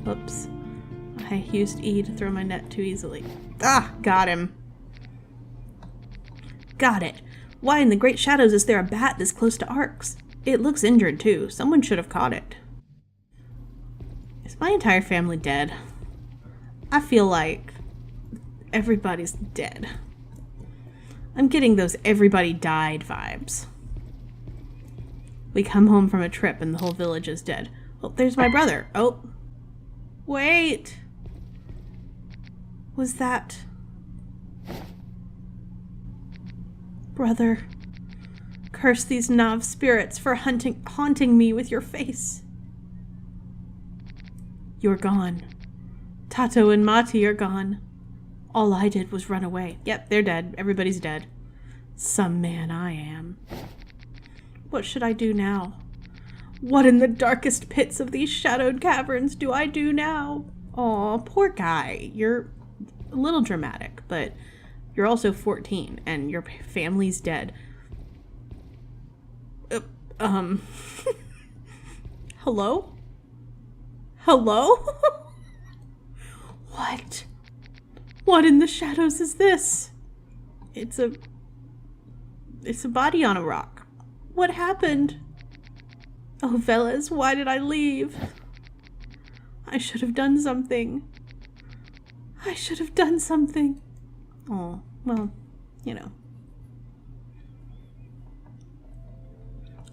Oops. I used E to throw my net too easily. Ah, got him. Got it. Why in the great shadows is there a bat this close to Arks? It looks injured too. Someone should have caught it. Is my entire family dead? I feel like everybody's dead. I'm getting those everybody died vibes. We come home from a trip and the whole village is dead. Oh, there's my brother. Oh. Wait. Was that... Brother, curse these Nav spirits for haunting me with your face. You're gone. Tato and Mati are gone. All I did was run away. Yep, they're dead. Everybody's dead. Some man I am. What should I do now? What in the darkest pits of these shadowed caverns do I do now? Aw, poor guy. You're a little dramatic, but you're also 14 and your family's dead. Hello? Hello? What? What in the shadows is this? It's a body on a rock. What happened? Oh, Veles, why did I leave? I should have done something. I should have done something. Oh, well, you know.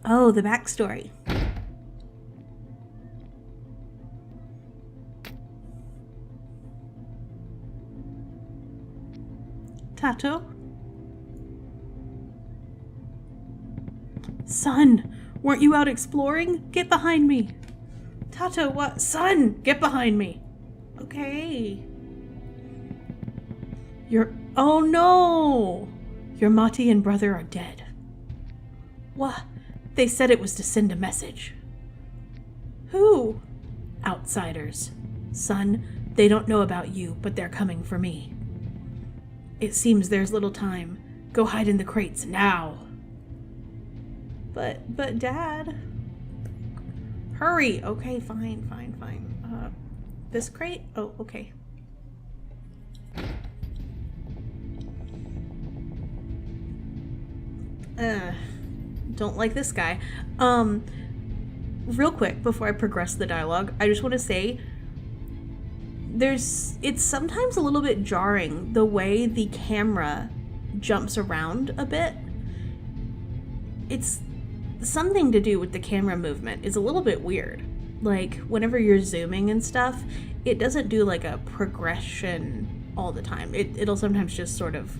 Oh, the backstory. Tato? Son, weren't you out exploring? Get behind me. Tato, what? Son, get behind me. Okay. Oh no! Your Mati and brother are dead. What? They said it was to send a message. Who? Outsiders. Son, they don't know about you, but they're coming for me. It seems there's little time. Go hide in the crates now. But Dad. Hurry. Okay, fine. This crate? Oh, okay. Don't like this guy. Real quick, before I progress the dialogue, I just want to say it's sometimes a little bit jarring the way the camera jumps around a bit. It's something to do with the camera movement is a little bit weird. Like whenever you're zooming and stuff, it doesn't do like a progression all the time. It'll sometimes just sort of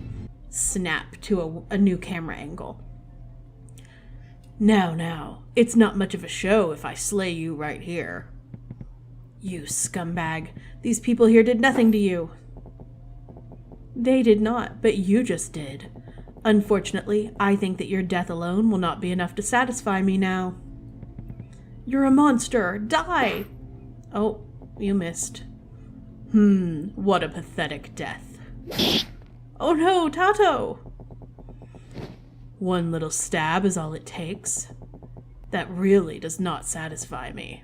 snap to a new camera angle. Now, it's not much of a show if I slay you right here. You scumbag. These people here did nothing to you. They did not, but you just did. Unfortunately, I think that your death alone will not be enough to satisfy me now. You're a monster. Die! Oh, you missed. What a pathetic death. Oh no, Tato! One little stab is all it takes. That really does not satisfy me.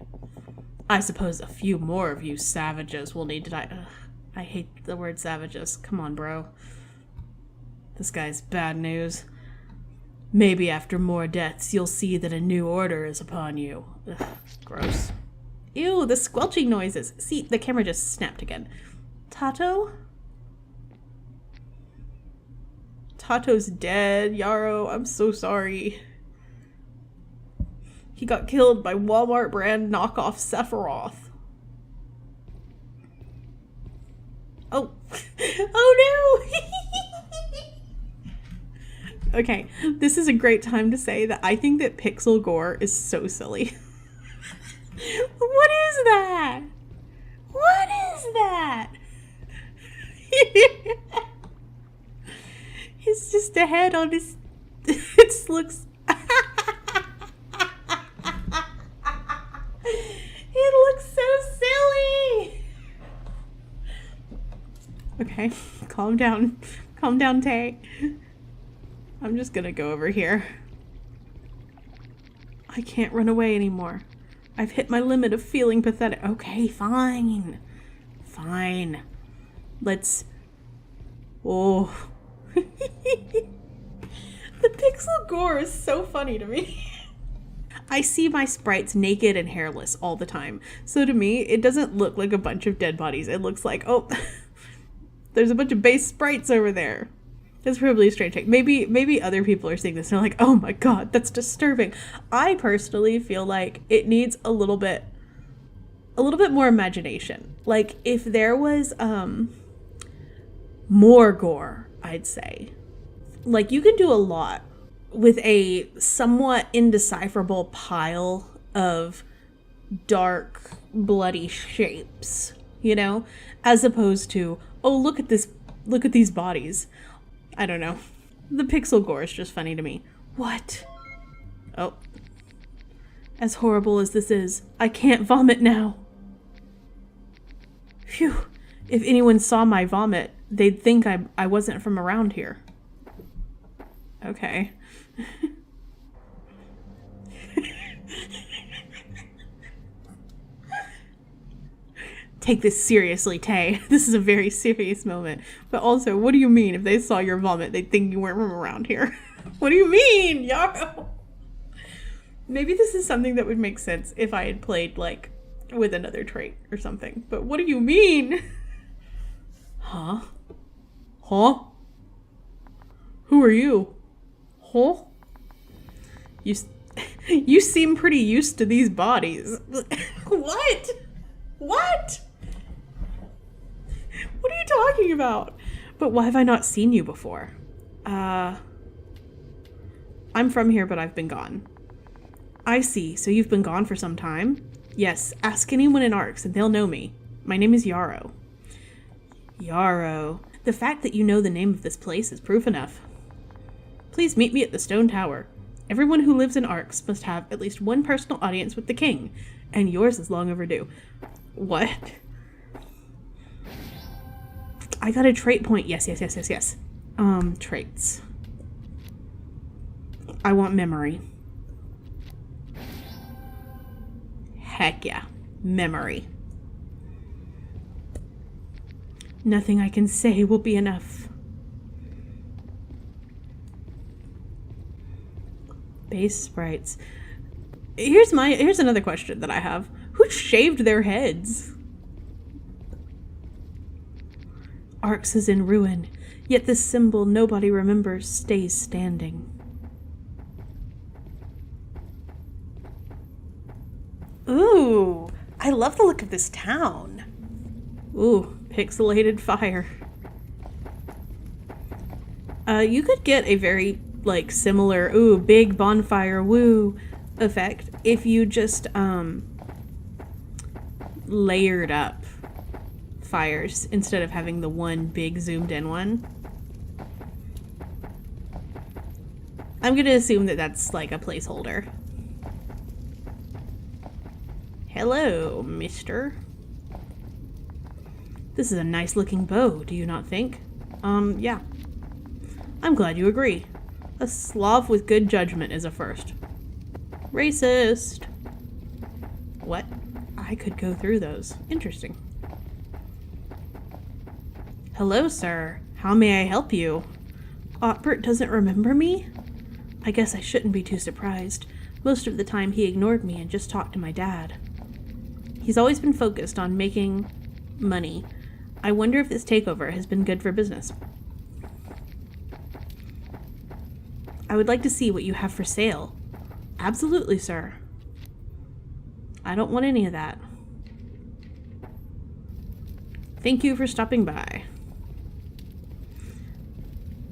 I suppose a few more of you savages will need to die. Ugh, I hate the word savages. Come on, bro. This guy's bad news. Maybe after more deaths, you'll see that a new order is upon you. Ugh, gross. Ew, the squelching noises. See, the camera just snapped again. Tato? Tato's dead, Yarrow. I'm so sorry. He got killed by Walmart brand knockoff Sephiroth. Oh. Oh no! Okay, this is a great time to say that I think that pixel gore is so silly. What is that? What is that? It's just a head on his... It looks... It looks so silly! Okay, calm down. Calm down, Tay. I'm just gonna go over here. I can't run away anymore. I've hit my limit of feeling pathetic. Okay, fine. Fine. Let's... Oh... The pixel gore is so funny to me. I see my sprites naked and hairless all the time. So to me, it doesn't look like a bunch of dead bodies. It looks like, oh, there's a bunch of base sprites over there. That's probably a strange take. Maybe other people are seeing this and they're like, oh my god, that's disturbing. I personally feel like it needs a little bit more imagination. Like if there was more gore, I'd say. Like, you could do a lot with a somewhat indecipherable pile of dark, bloody shapes, you know? As opposed to, oh, look at these bodies. I don't know. The pixel gore is just funny to me. What? Oh. As horrible as this is, I can't vomit now. Phew. If anyone saw my vomit, they'd think I wasn't from around here. Okay. Take this seriously, Tay. This is a very serious moment. But also, what do you mean if they saw your vomit, they'd think you weren't from around here? What do you mean, Yarrow? Maybe this is something that would make sense if I had played, like, with another trait or something. But what do you mean? Huh? Huh? Who are you? Huh? You seem pretty used to these bodies. What? What? What are you talking about? But why have I not seen you before? I'm from here, but I've been gone. I see, so you've been gone for some time? Yes, ask anyone in Arks and they'll know me. My name is Yarrow. Yarrow. The fact that you know the name of this place is proof enough. Please meet me at the Stone Tower. Everyone who lives in Arks must have at least one personal audience with the king, and yours is long overdue. What? I got a trait point. Yes. Traits. I want memory. Heck yeah. Memory. Nothing I can say will be enough. Base sprites. Here's another question that I have. Who shaved their heads? Arks is in ruin, yet this symbol nobody remembers stays standing. Ooh, I love the look of this town. Ooh, pixelated fire. You could get a very, like, similar, ooh, big bonfire, woo, effect if you just, layered up fires instead of having the one big zoomed in one. I'm gonna assume that that's like a placeholder. Hello, mister. This is a nice looking bow, do you not think? Yeah. I'm glad you agree. A Slav with good judgment is a first. Racist. What? I could go through those. Interesting. Hello, sir. How may I help you? Otbert doesn't remember me? I guess I shouldn't be too surprised. Most of the time he ignored me and just talked to my dad. He's always been focused on making money. I wonder if this takeover has been good for business. I would like to see what you have for sale. Absolutely, sir. I don't want any of that. Thank you for stopping by.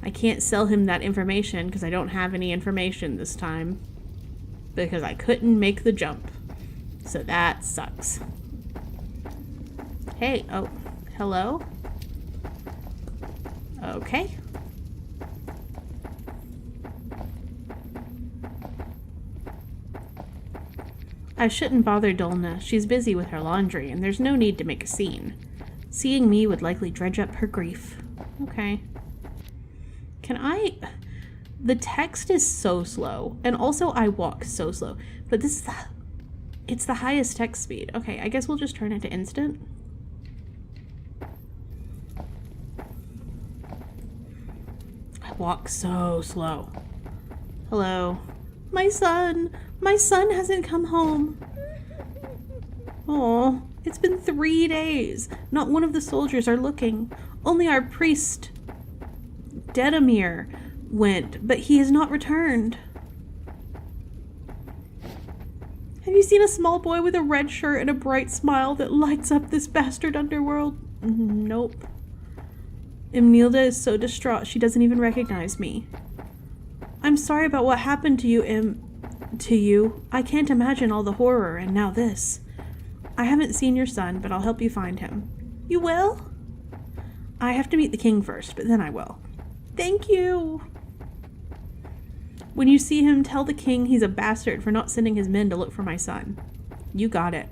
I can't sell him that information because I don't have any information this time. Because I couldn't make the jump. So that sucks. Hey, oh, hello? Okay. I shouldn't bother Dolna. She's busy with her laundry, and there's no need to make a scene. Seeing me would likely dredge up her grief. Okay. Can I... The text is so slow, and also I walk so slow. But this is the... It's the highest text speed. Okay, I guess we'll just turn it to instant. I walk so slow. Hello. My son! My son hasn't come home. Oh, it's been 3 days. Not one of the soldiers are looking. Only our priest, Dedamir, went, but he has not returned. Have you seen a small boy with a red shirt and a bright smile that lights up this bastard underworld? Nope. Imnilda is so distraught she doesn't even recognize me. I'm sorry about what happened to you, I can't imagine all the horror, and now this. I haven't seen your son, but I'll help you find him. You will? I have to meet the king first, but then I will. Thank you. When you see him, tell the king he's a bastard for not sending his men to look for my son. You got it.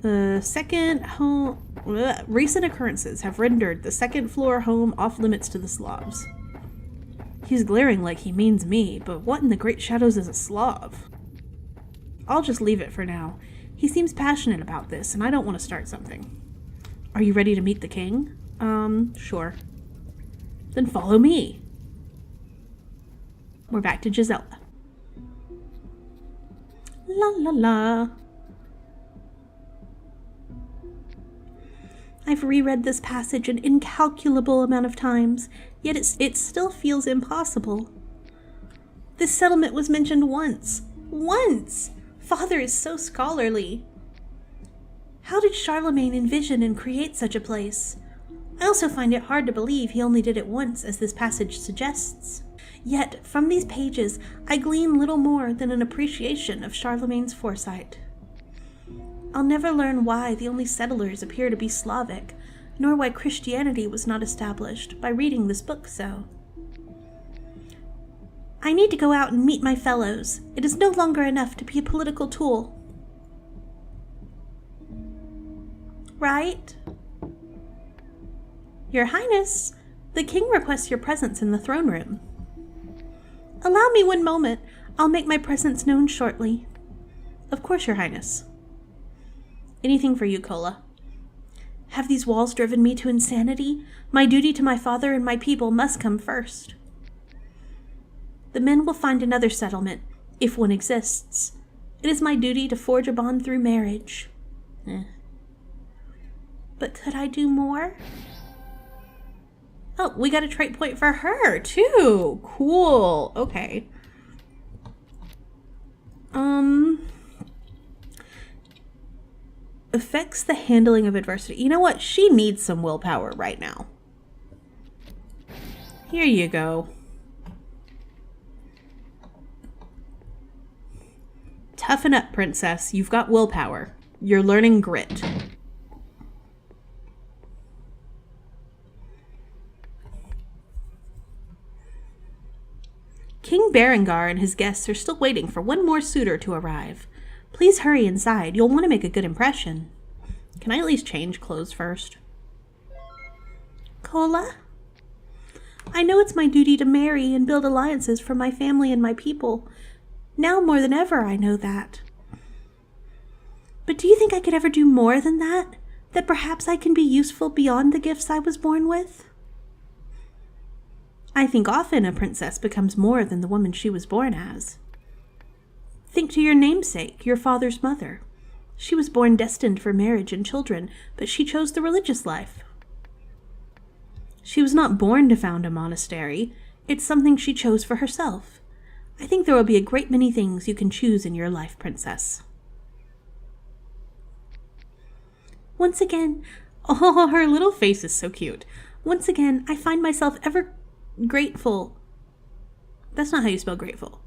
The second home... Recent occurrences have rendered the second floor home off limits to the Slavs. He's glaring like he means me, but what in the great shadows is a Slav? I'll just leave it for now. He seems passionate about this, and I don't want to start something. Are you ready to meet the king? Sure. Then follow me. We're back to Gisela. La la la. I've reread this passage an incalculable amount of times, yet it still feels impossible. This settlement was mentioned once. Once! Father is so scholarly. How did Charlemagne envision and create such a place? I also find it hard to believe he only did it once, as this passage suggests. Yet, from these pages, I glean little more than an appreciation of Charlemagne's foresight. I'll never learn why the only settlers appear to be Slavic, nor why Christianity was not established by reading this book so. I need to go out and meet my fellows. It is no longer enough to be a political tool. Right? Your Highness, the king requests your presence in the throne room. Allow me one moment. I'll make my presence known shortly. Of course, Your Highness. Anything for you, Kola. Have these walls driven me to insanity? My duty to my father and my people must come first. The men will find another settlement, if one exists. It is my duty to forge a bond through marriage. But could I do more? Oh, we got a trait point for her, too. Cool. Okay. Affects the handling of adversity. You know what? She needs some willpower right now. Here you go. Toughen up, princess. You've got willpower. You're learning grit. King Berengar and his guests are still waiting for one more suitor to arrive. Please hurry inside. You'll want to make a good impression. Can I at least change clothes first? Kola? I know it's my duty to marry and build alliances for my family and my people. Now more than ever, I know that. But do you think I could ever do more than that? That perhaps I can be useful beyond the gifts I was born with? I think often a princess becomes more than the woman she was born as. Think to your namesake, your father's mother. She was born destined for marriage and children, but she chose the religious life. She was not born to found a monastery. It's something she chose for herself. I think there will be a great many things you can choose in your life, princess. Once again, oh, her little face is so cute. Once again, I find myself ever grateful. That's not how you spell grateful,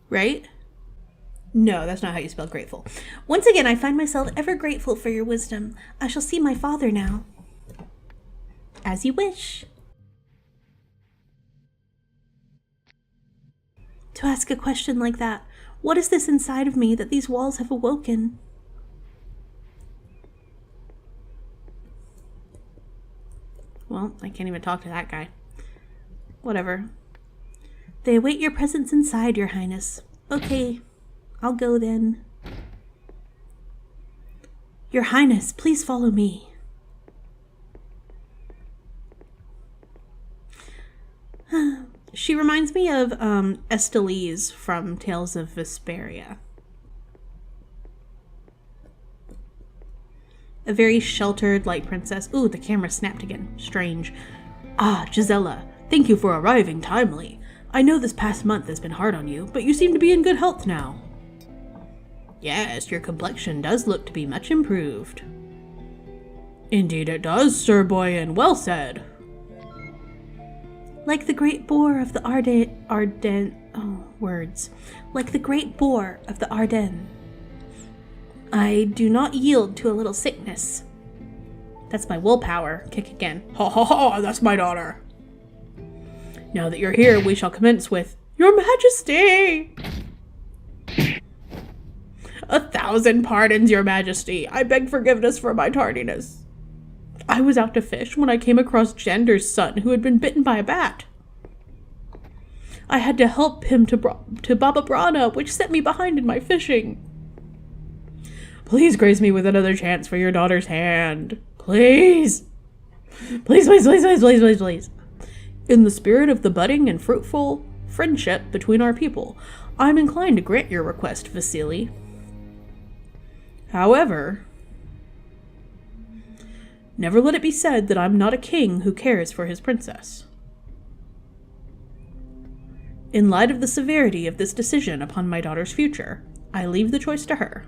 right? No, that's not how you spell grateful. Once again, I find myself ever grateful for your wisdom. I shall see my father now. As you wish. To ask a question like that, what is this inside of me that these walls have awoken? Well, I can't even talk to that guy. Whatever. They await your presence inside, Your Highness. Okay, I'll go then. Your Highness, please follow me. She reminds me of Estelise from Tales of Vesperia. A very sheltered, light princess. Ooh, the camera snapped again. Strange. Ah, Gisela, thank you for arriving timely. I know this past month has been hard on you, but you seem to be in good health now. Yes, your complexion does look to be much improved. Indeed it does, Sir Boyan. Well said. Like the great boar of the Like the great boar of the Ardennes. I do not yield to a little sickness. That's my willpower. Kick again. Ha ha ha, that's my daughter. Now that you're here, we shall commence with Your Majesty! 1,000 pardons, Your Majesty. I beg forgiveness for my tardiness. I was out to fish when I came across Gender's son, who had been bitten by a bat. I had to help him to Baba Brana, which set me behind in my fishing. Please grace me with another chance for your daughter's hand. Please. Please, please, please, please, please, please, please. In the spirit of the budding and fruitful friendship between our people, I'm inclined to grant your request, Vasily. However, never let it be said that I'm not a king who cares for his princess. In light of the severity of this decision upon my daughter's future, I leave the choice to her.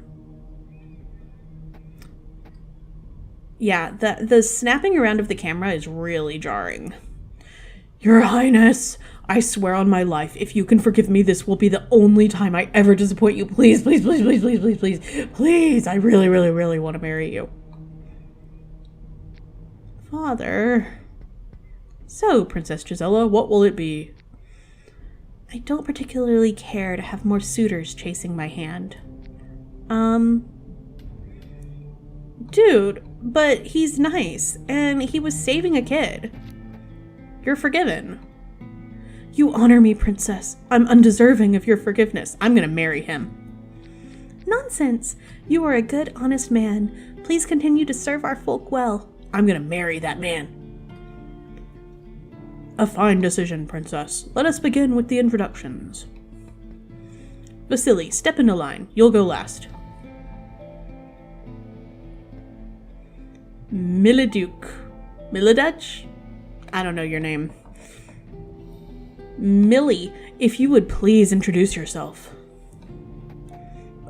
Yeah, the snapping around of the camera is really jarring. Your Highness, I swear on my life, if you can forgive me, this will be the only time I ever disappoint you. Please, please, please, please, please, please, please, please, I really, really, really want to marry you. Father. So, Princess Gisela, what will it be? I don't particularly care to have more suitors chasing my hand. Dude, but he's nice, and he was saving a kid. You're forgiven. You honor me, princess. I'm undeserving of your forgiveness. I'm gonna marry him. Nonsense. You are a good, honest man. Please continue to serve our folk well. I'm gonna marry that man. A fine decision, princess. Let us begin with the introductions. Vasily, step into line. You'll go last. Miliduke. Milidach? I don't know your name. Millie, if you would please introduce yourself.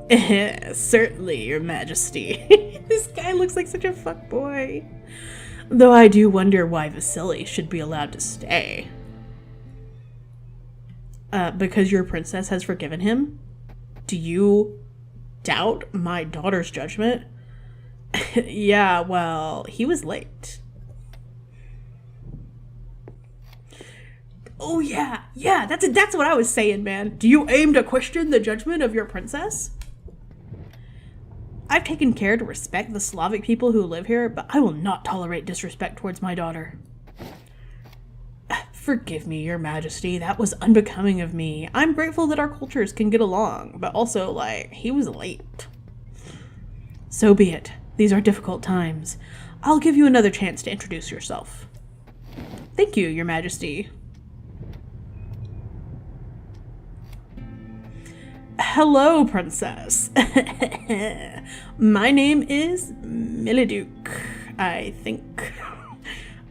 Certainly, Your Majesty. This guy looks like such a fuckboy. Though I do wonder why Vasily should be allowed to stay. Because your princess has forgiven him? Do you doubt my daughter's judgment? Yeah, well, he was late. Oh yeah, that's what I was saying, man. Do you aim to question the judgment of your princess? I've taken care to respect the Slavic people who live here, but I will not tolerate disrespect towards my daughter. Forgive me, Your Majesty, that was unbecoming of me. I'm grateful that our cultures can get along, but also, like, he was late. So be it. These are difficult times. I'll give you another chance to introduce yourself. Thank you, Your Majesty. Hello, Princess. My name is Miliduke, I think.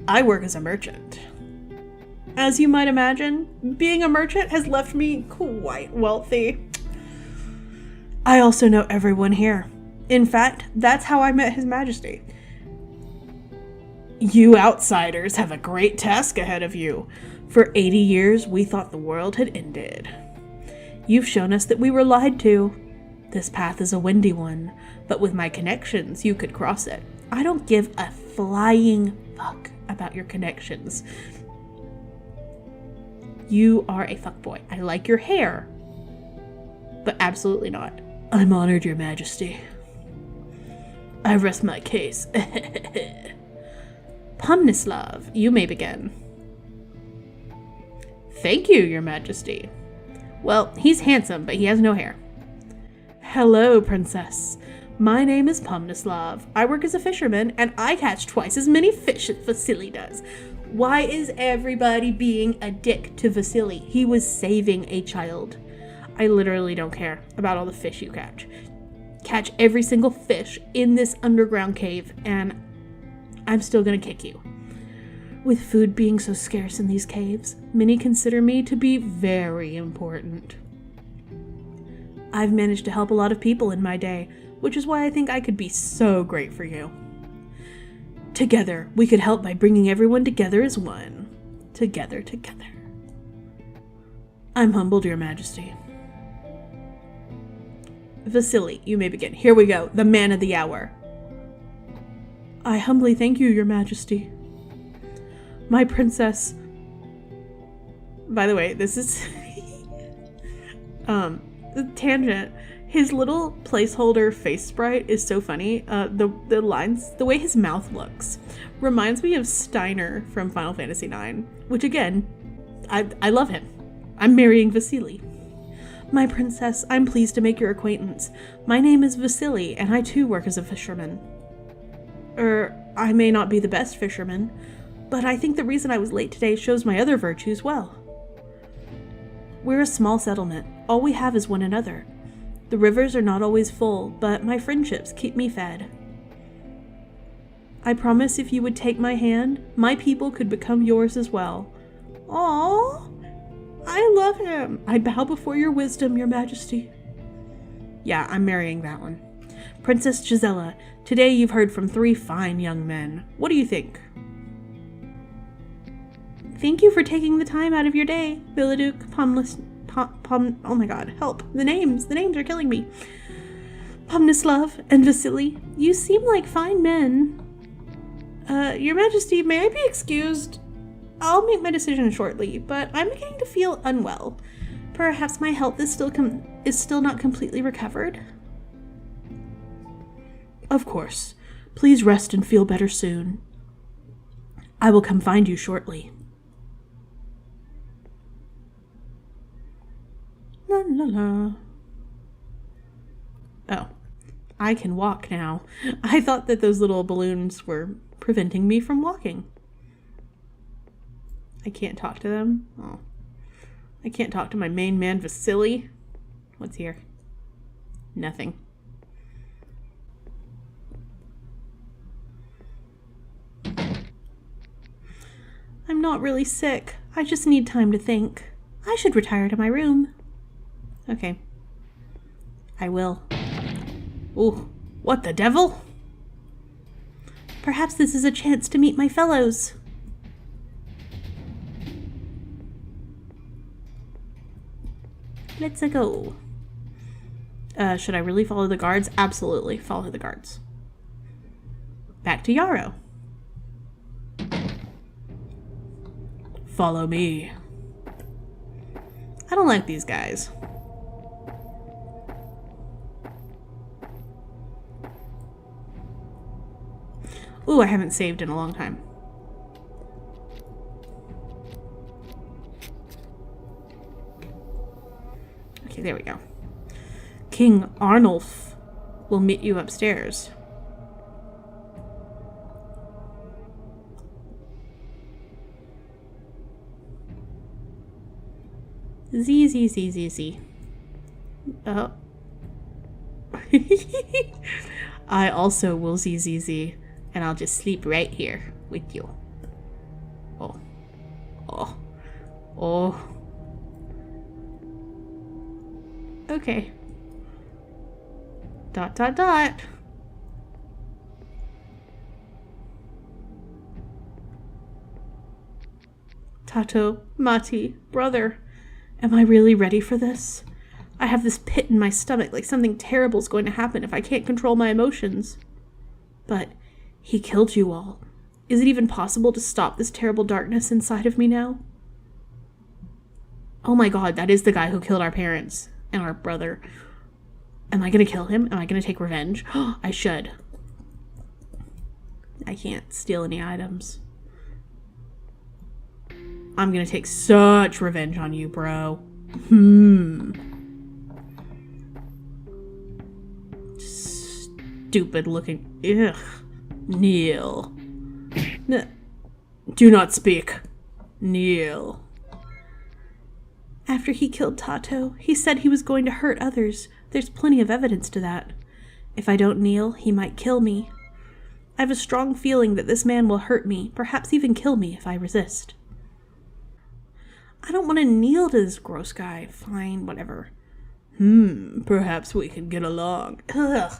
I work as a merchant. As you might imagine, being a merchant has left me quite wealthy. I also know everyone here. In fact, that's how I met His Majesty. You outsiders have a great task ahead of you. For 80 years, we thought the world had ended. You've shown us that we were lied to. This path is a windy one, but with my connections, you could cross it. I don't give a flying fuck about your connections. You are a fuckboy. I like your hair, but absolutely not. I'm honored, Your Majesty. I rest my case. Pomnislav, you may begin. Thank you, Your Majesty. Well, he's handsome, but he has no hair. Hello, Princess. My name is Pomnislav. I work as a fisherman, and I catch twice as many fish as Vasily does. Why is everybody being a dick to Vasily? He was saving a child. I literally don't care about all the fish you catch. Catch every single fish in this underground cave, and I'm still gonna kick you. With food being so scarce in these caves, many consider me to be very important. I've managed to help a lot of people in my day, which is why I think I could be so great for you. Together, we could help by bringing everyone together as one. Together, together. I'm humbled, Your Majesty. Vasily, you may begin. Here we go, the man of the hour. I humbly thank you, Your Majesty. My princess By the way, this is tangent. His little placeholder face sprite is so funny. The lines, the way his mouth looks, reminds me of Steiner from Final Fantasy IX, which again, I love him. I'm marrying Vasily. My princess, I'm pleased to make your acquaintance. My name is Vasily, and I too work as a fisherman. I may not be the best fisherman, but I think the reason I was late today shows my other virtues well. We're a small settlement. All we have is one another. The rivers are not always full, but my friendships keep me fed. I promise if you would take my hand, my people could become yours as well. Aww, I love him. I bow before your wisdom, your majesty. Yeah, I'm marrying that one. Princess Gisela, today you've heard from 3 fine young men. What do you think? Thank you for taking the time out of your day, Villaduke, oh my god, help. The names are killing me. Pomnislav and Vasily, you seem like fine men. Your majesty, may I be excused? I'll make my decision shortly, but I'm beginning to feel unwell. Perhaps my health is still not completely recovered? Of course. Please rest and feel better soon. I will come find you shortly. La la la. Oh, I can walk now. I thought that those little balloons were preventing me from walking. I can't talk to them. Oh, I can't talk to my main man, Vasily. What's here? Nothing. I'm not really sick. I just need time to think. I should retire to my room. Okay. I will. Ooh, what the devil? Perhaps this is a chance to meet my fellows. Let's go. Should I really follow the guards? Absolutely, follow the guards. Back to Yarrow. Follow me. I don't like these guys. Ooh, I haven't saved in a long time. Okay, there we go. King Arnulf will meet you upstairs. Z. Oh. I also will Z. And I'll just sleep right here with you. Oh. Okay. ... Tato, Mati, brother. Am I really ready for this? I have this pit in my stomach, like something terrible is going to happen if I can't control my emotions. But he killed you all. Is it even possible to stop this terrible darkness inside of me now? Oh my god, that is the guy who killed our parents and our brother. Am I gonna kill him? Am I gonna take revenge? I should. I can't steal any items. I'm gonna take such revenge on you, bro. Stupid looking. Ugh. Kneel. Do not speak. Kneel. After he killed Tato, he said he was going to hurt others. There's plenty of evidence to that. If I don't kneel, he might kill me. I have a strong feeling that this man will hurt me, perhaps even kill me if I resist. I don't want to kneel to this gross guy. Fine, whatever. Perhaps we can get along. Ugh.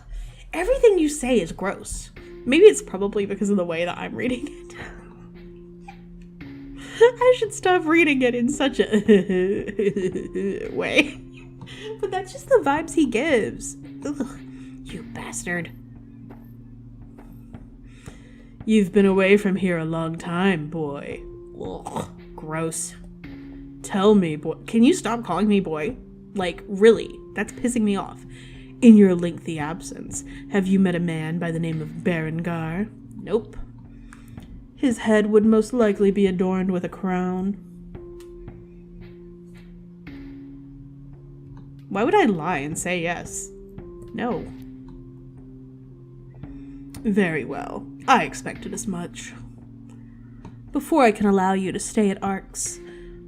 Everything you say is gross. Maybe it's probably because of the way that I'm reading it. I should stop reading it in such a way. But that's just the vibes he gives. Ugh, you bastard. You've been away from here a long time, boy. Ugh, gross. Tell me, boy. Can you stop calling me boy? Like, really? That's pissing me off. In your lengthy absence, have you met a man by the name of Berengar? Nope. His head would most likely be adorned with a crown. Why would I lie and say yes? No. Very well. I expected as much. Before I can allow you to stay at Arks,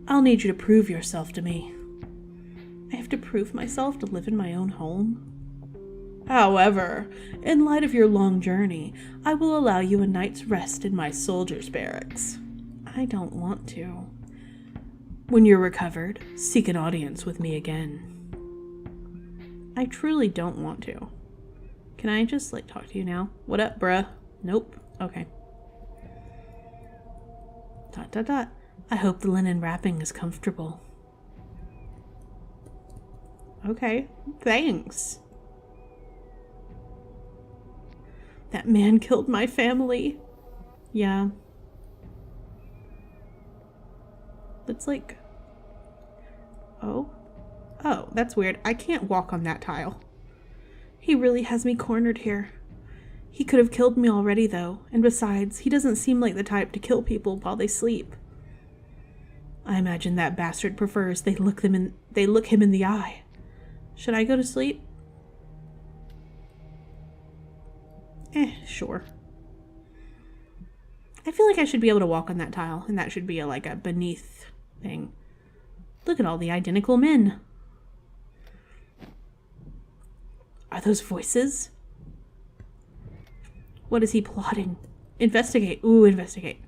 I'll need you to prove yourself to me. I have to prove myself to live in my own home. However, in light of your long journey, I will allow you a night's rest in my soldiers' barracks. I don't want to. When you're recovered, seek an audience with me again. I truly don't want to. Can I just, like, talk to you now? What up, bruh? Nope. Okay. ... I hope the linen wrapping is comfortable. Okay, thanks. That man killed my family. Yeah. Let's like... Oh, that's weird. I can't walk on that tile. He really has me cornered here. He could have killed me already, though, and besides, he doesn't seem like the type to kill people while they sleep. I imagine that bastard prefers they look him in the eye. Should I go to sleep? Sure. I feel like I should be able to walk on that tile, and that should be like a beneath thing. Look at all the identical men. Are those voices? What is he plotting? Investigate. Ooh, investigate.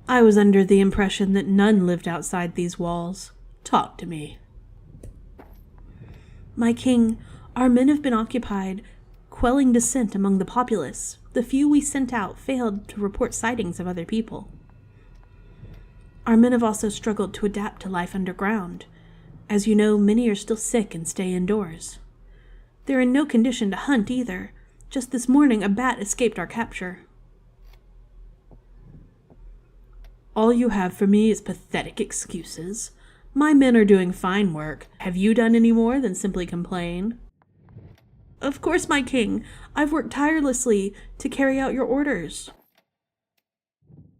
I was under the impression that none lived outside these walls. Talk to me. My king, our men have been occupied quelling dissent among the populace. The few we sent out failed to report sightings of other people. Our men have also struggled to adapt to life underground. As you know, many are still sick and stay indoors. They're in no condition to hunt either. Just this morning, a bat escaped our capture. All you have for me is pathetic excuses. My men are doing fine work. Have you done any more than simply complain? Of course, my king. I've worked tirelessly to carry out your orders.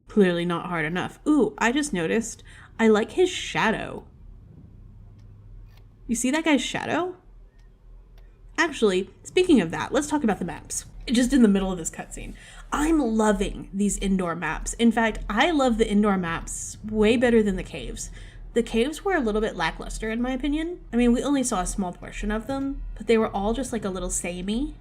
Clearly not hard enough. Ooh, I just noticed. I like his shadow. You see that guy's shadow? Actually, speaking of that, let's talk about the maps. Just in the middle of this cutscene. I'm loving these indoor maps. In fact, I love the indoor maps way better than the caves. The caves were a little bit lackluster in my opinion. I mean, we only saw a small portion of them, but they were all just like a little samey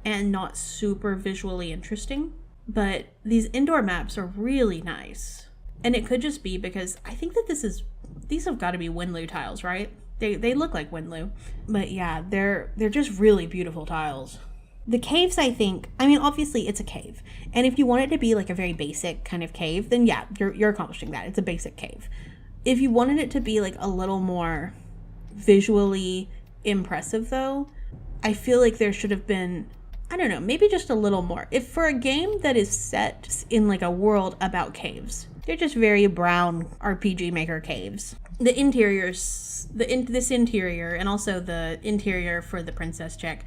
and not super visually interesting. But these indoor maps are really nice. And it could just be because I think that these have got to be Winlu tiles, right? They look like Winlu. But yeah, they're just really beautiful tiles. The caves, I think, I mean, obviously it's a cave. And if you want it to be like a very basic kind of cave, then yeah, you're accomplishing that. It's a basic cave. If you wanted it to be like a little more visually impressive though, I feel like there should have been, I don't know, maybe just a little more. If for a game that is set in like a world about caves, they're just very brown RPG Maker caves. The interiors, this interior and also the interior for the princess check,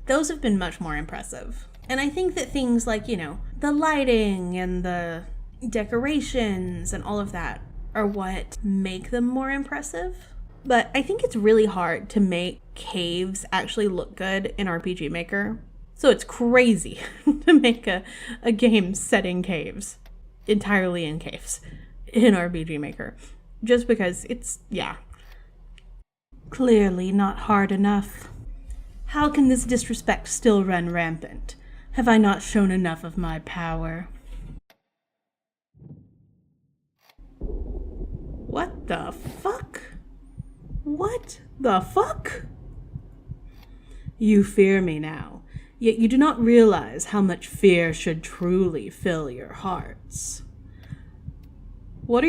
those have been much more impressive. And I think that things like, you know, the lighting and the decorations and all of that are what make them more impressive. But I think it's really hard to make caves actually look good in RPG Maker. So it's crazy to make a game set in caves, entirely in caves, in RPG Maker. Just because it's, yeah. Clearly not hard enough. How can this disrespect still run rampant? Have I not shown enough of my power? What the fuck? What the fuck? You fear me now, yet you do not realize how much fear should truly fill your hearts. What?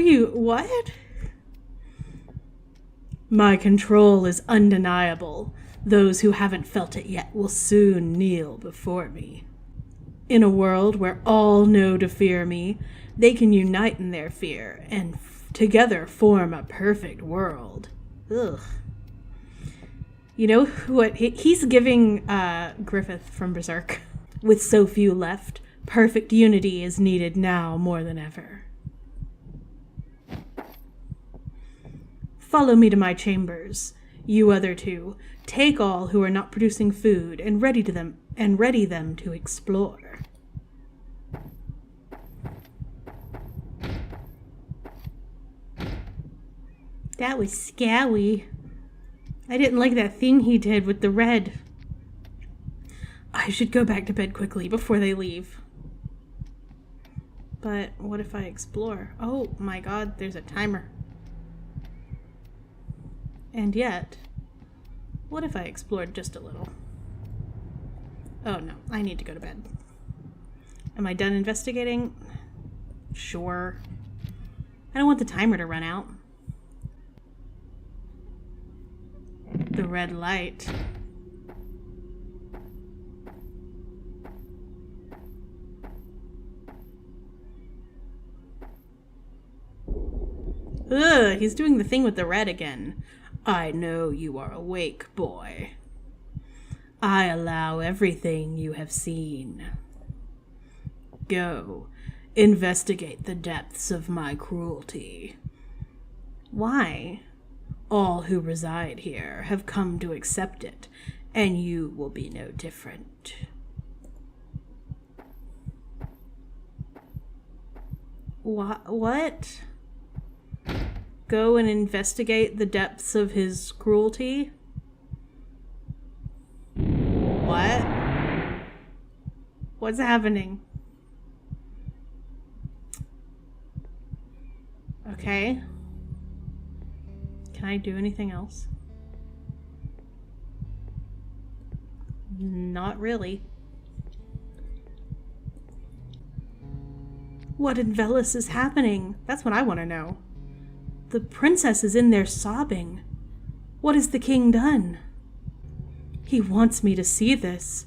My control is undeniable. Those who haven't felt it yet will soon kneel before me. In a world where all know to fear me, they can unite in their fear and together form a perfect world. Ugh. You know what? He's giving Griffith from Berserk. With so few left, perfect unity is needed now more than ever. Follow me to my chambers. You other two, take all who are not producing food and ready them to explore. That was scary. I didn't like that thing he did with the red. I should go back to bed quickly before they leave. But what if I explore? Oh my god, there's a timer. And yet, what if I explored just a little? Oh no, I need to go to bed. Am I done investigating? Sure. I don't want the timer to run out. The red light. Ugh, he's doing the thing with the red again. I know you are awake, boy. I allow everything you have seen. Go, investigate the depths of my cruelty. Why? All who reside here have come to accept it, and you will be no different. What? Go and investigate the depths of his cruelty? What? What's happening? Okay. Can I do anything else? Not really. What in Velis is happening? That's what I want to know. The princess is in there sobbing. What has the king done? He wants me to see this.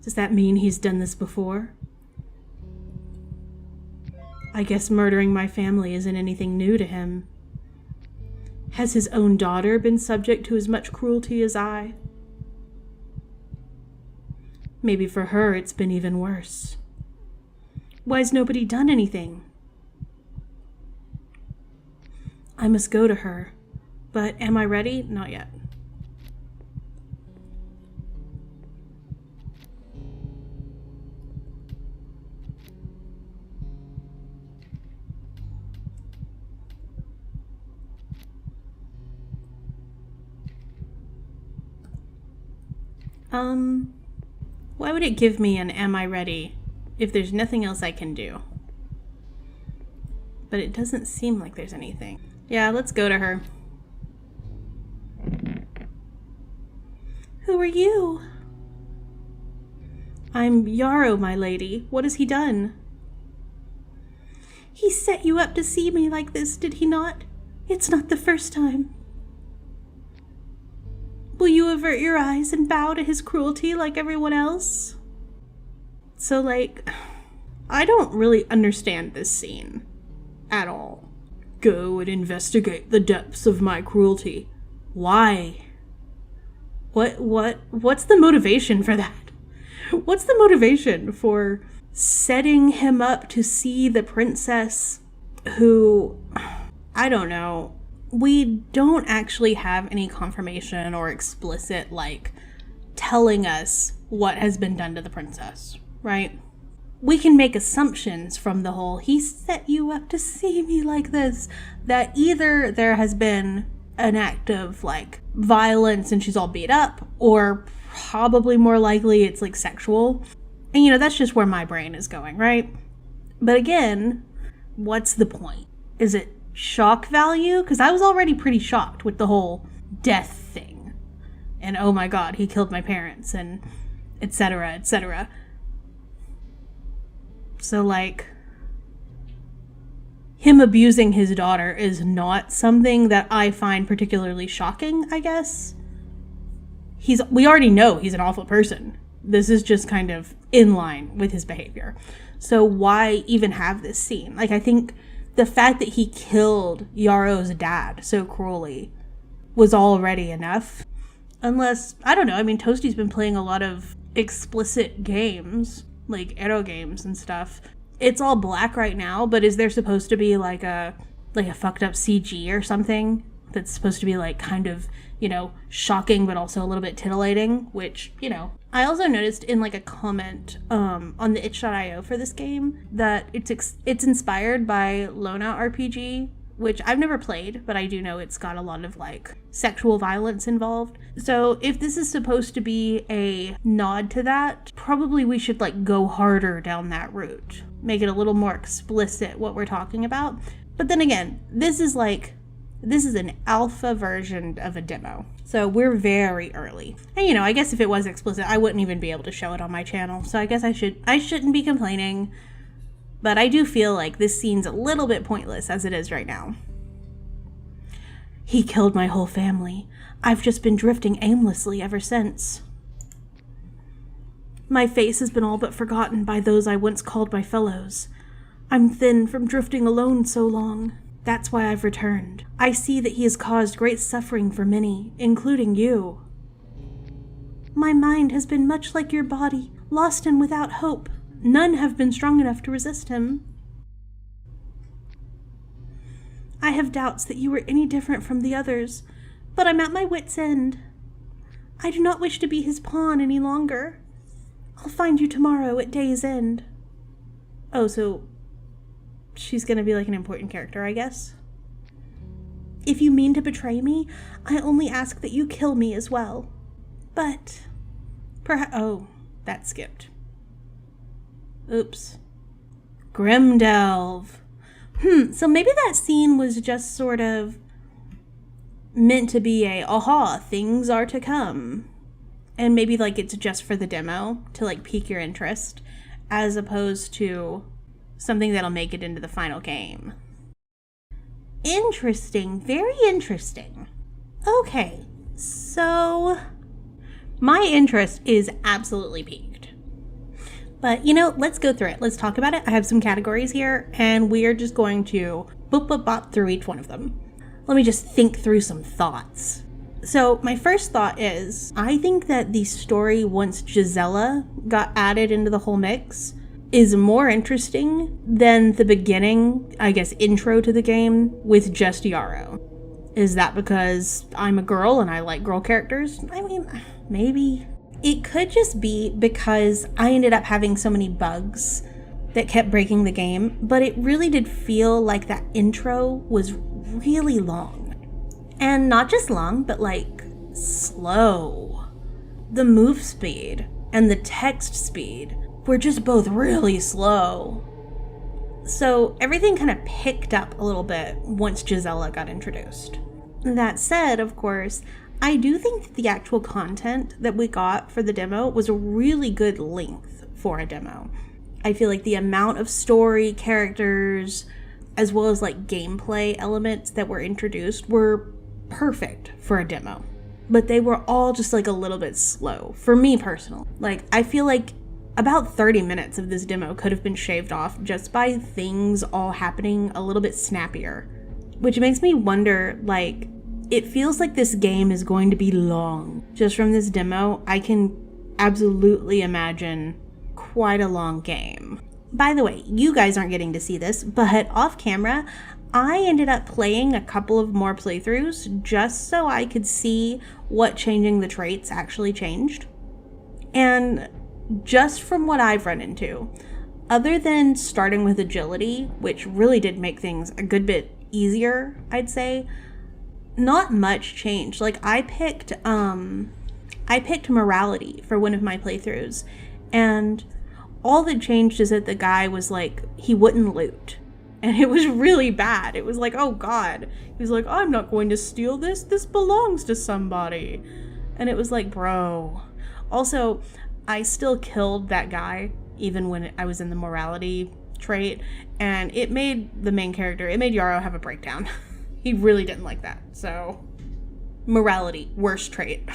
Does that mean he's done this before? I guess murdering my family isn't anything new to him. Has his own daughter been subject to as much cruelty as I? Maybe for her it's been even worse. Why has nobody done anything? I must go to her, but am I ready? Not yet. Why would it give me an am I ready if there's nothing else I can do? But it doesn't seem like there's anything. Yeah, let's go to her. Who are you? I'm Yarrow, my lady. What has he done? He set you up to see me like this, did he not? It's not the first time. Will you avert your eyes and bow to his cruelty like everyone else? So, like, I don't really understand this scene at all. Go and investigate the depths of my cruelty. Why? What's the motivation for that? What's the motivation for setting him up to see the princess who, I don't know, we don't actually have any confirmation or explicit, like, telling us what has been done to the princess, right? We can make assumptions from the whole, he set you up to see me like this, that either there has been an act of, like, violence and she's all beat up, or probably more likely it's, like, sexual. And, you know, that's just where my brain is going, right? But again, what's the point? Is it shock value? Because I was already pretty shocked with the whole death thing. And oh my god, he killed my parents, and etc., etc. So, like, him abusing his daughter is not something that I find particularly shocking, I guess. We already know he's an awful person. This is just kind of in line with his behavior. So why even have this scene? Like, I think the fact that he killed Yarrow's dad so cruelly was already enough. Unless, I don't know, I mean, Toasty's been playing a lot of explicit games, like arrow games and stuff. It's all black right now, but is there supposed to be like a fucked up CG or something that's supposed to be like kind of, you know, shocking but also a little bit titillating, which, you know. I also noticed in like a comment on the itch.io for this game that it's inspired by Lona RPG, which I've never played, but I do know it's got a lot of like sexual violence involved. So if this is supposed to be a nod to that, probably we should like go harder down that route. Make it a little more explicit what we're talking about. But then again, this is an alpha version of a demo. So we're very early. And you know, I guess if it was explicit, I wouldn't even be able to show it on my channel. So I guess I shouldn't be complaining. But I do feel like this scene's a little bit pointless as it is right now. He killed my whole family. I've just been drifting aimlessly ever since. My face has been all but forgotten by those I once called my fellows. I'm thin from drifting alone so long. That's why I've returned. I see that he has caused great suffering for many, including you. My mind has been much like your body, lost and without hope. None have been strong enough to resist him. I have doubts that you were any different from the others, but I'm at my wit's end. I do not wish to be his pawn any longer. I'll find you tomorrow at day's end. Oh, so she's gonna be like an important character, I guess. If you mean to betray me, I only ask that you kill me as well. But perhaps... Oh, that skipped. Oops. Grimdelve. So maybe that scene was just sort of meant to be a, aha, things are to come. And maybe like it's just for the demo to like pique your interest, as opposed to something that'll make it into the final game. Interesting. Very interesting. Okay. So my interest is absolutely piqued. But, you know, let's go through it. Let's talk about it. I have some categories here, and we are just going to boop through each one of them. Let me just think through some thoughts. So my first thought is, I think that the story once Gisela got added into the whole mix is more interesting than the beginning, I guess, intro to the game with just Yarrow. Is that because I'm a girl and I like girl characters? I mean, maybe. It could just be because I ended up having so many bugs that kept breaking the game, but it really did feel like that intro was really long. And not just long, but like slow. The move speed and the text speed were just both really slow. So everything kind of picked up a little bit once Gisela got introduced. That said, of course, I do think that the actual content that we got for the demo was a really good length for a demo. I feel like the amount of story, characters, as well as like gameplay elements that were introduced were perfect for a demo. But they were all just like a little bit slow, for me personally. Like, I feel like about 30 minutes of this demo could have been shaved off just by things all happening a little bit snappier. Which makes me wonder, like, it feels like this game is going to be long. Just from this demo, I can absolutely imagine quite a long game. By the way, you guys aren't getting to see this, but off camera, I ended up playing a couple of more playthroughs just so I could see what changing the traits actually changed. And just from what I've run into, other than starting with agility, which really did make things a good bit easier, I'd say, not much changed. Like, I picked morality for one of my playthroughs, and all that changed is that the guy was like, he wouldn't loot. And it was really bad. It was like, oh God. He was like, I'm not going to steal this. This belongs to somebody. And it was like, bro. Also, I still killed that guy, even when I was in the morality trait, and it made the main character, it made Yarrow have a breakdown. He really didn't like that. So, morality, worst trait.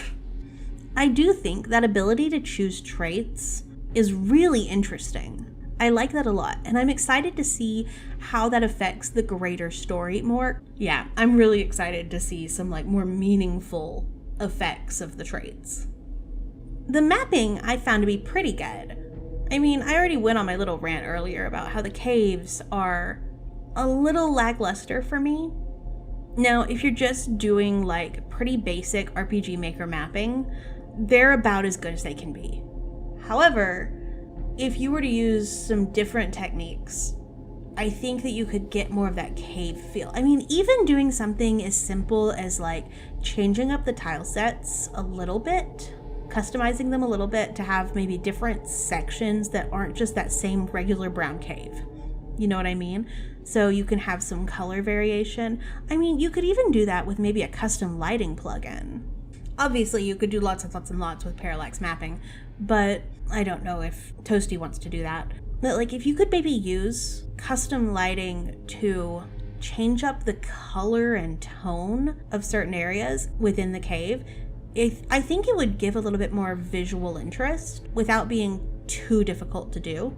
I do think that ability to choose traits is really interesting. I like that a lot, and I'm excited to see how that affects the greater story more. Yeah, I'm really excited to see some like more meaningful effects of the traits. The mapping I found to be pretty good. I mean, I already went on my little rant earlier about how the caves are a little lackluster for me. Now, if you're just doing like pretty basic RPG Maker mapping, they're about as good as they can be. However, if you were to use some different techniques, I think that you could get more of that cave feel. I mean, even doing something as simple as like changing up the tile sets a little bit, customizing them a little bit to have maybe different sections that aren't just that same regular brown cave. You know what I mean? So you can have some color variation. I mean, you could even do that with maybe a custom lighting plugin. Obviously, you could do lots and lots and lots with parallax mapping, but I don't know if Toasty wants to do that. But like, if you could maybe use custom lighting to change up the color and tone of certain areas within the cave, I think it would give a little bit more visual interest without being too difficult to do.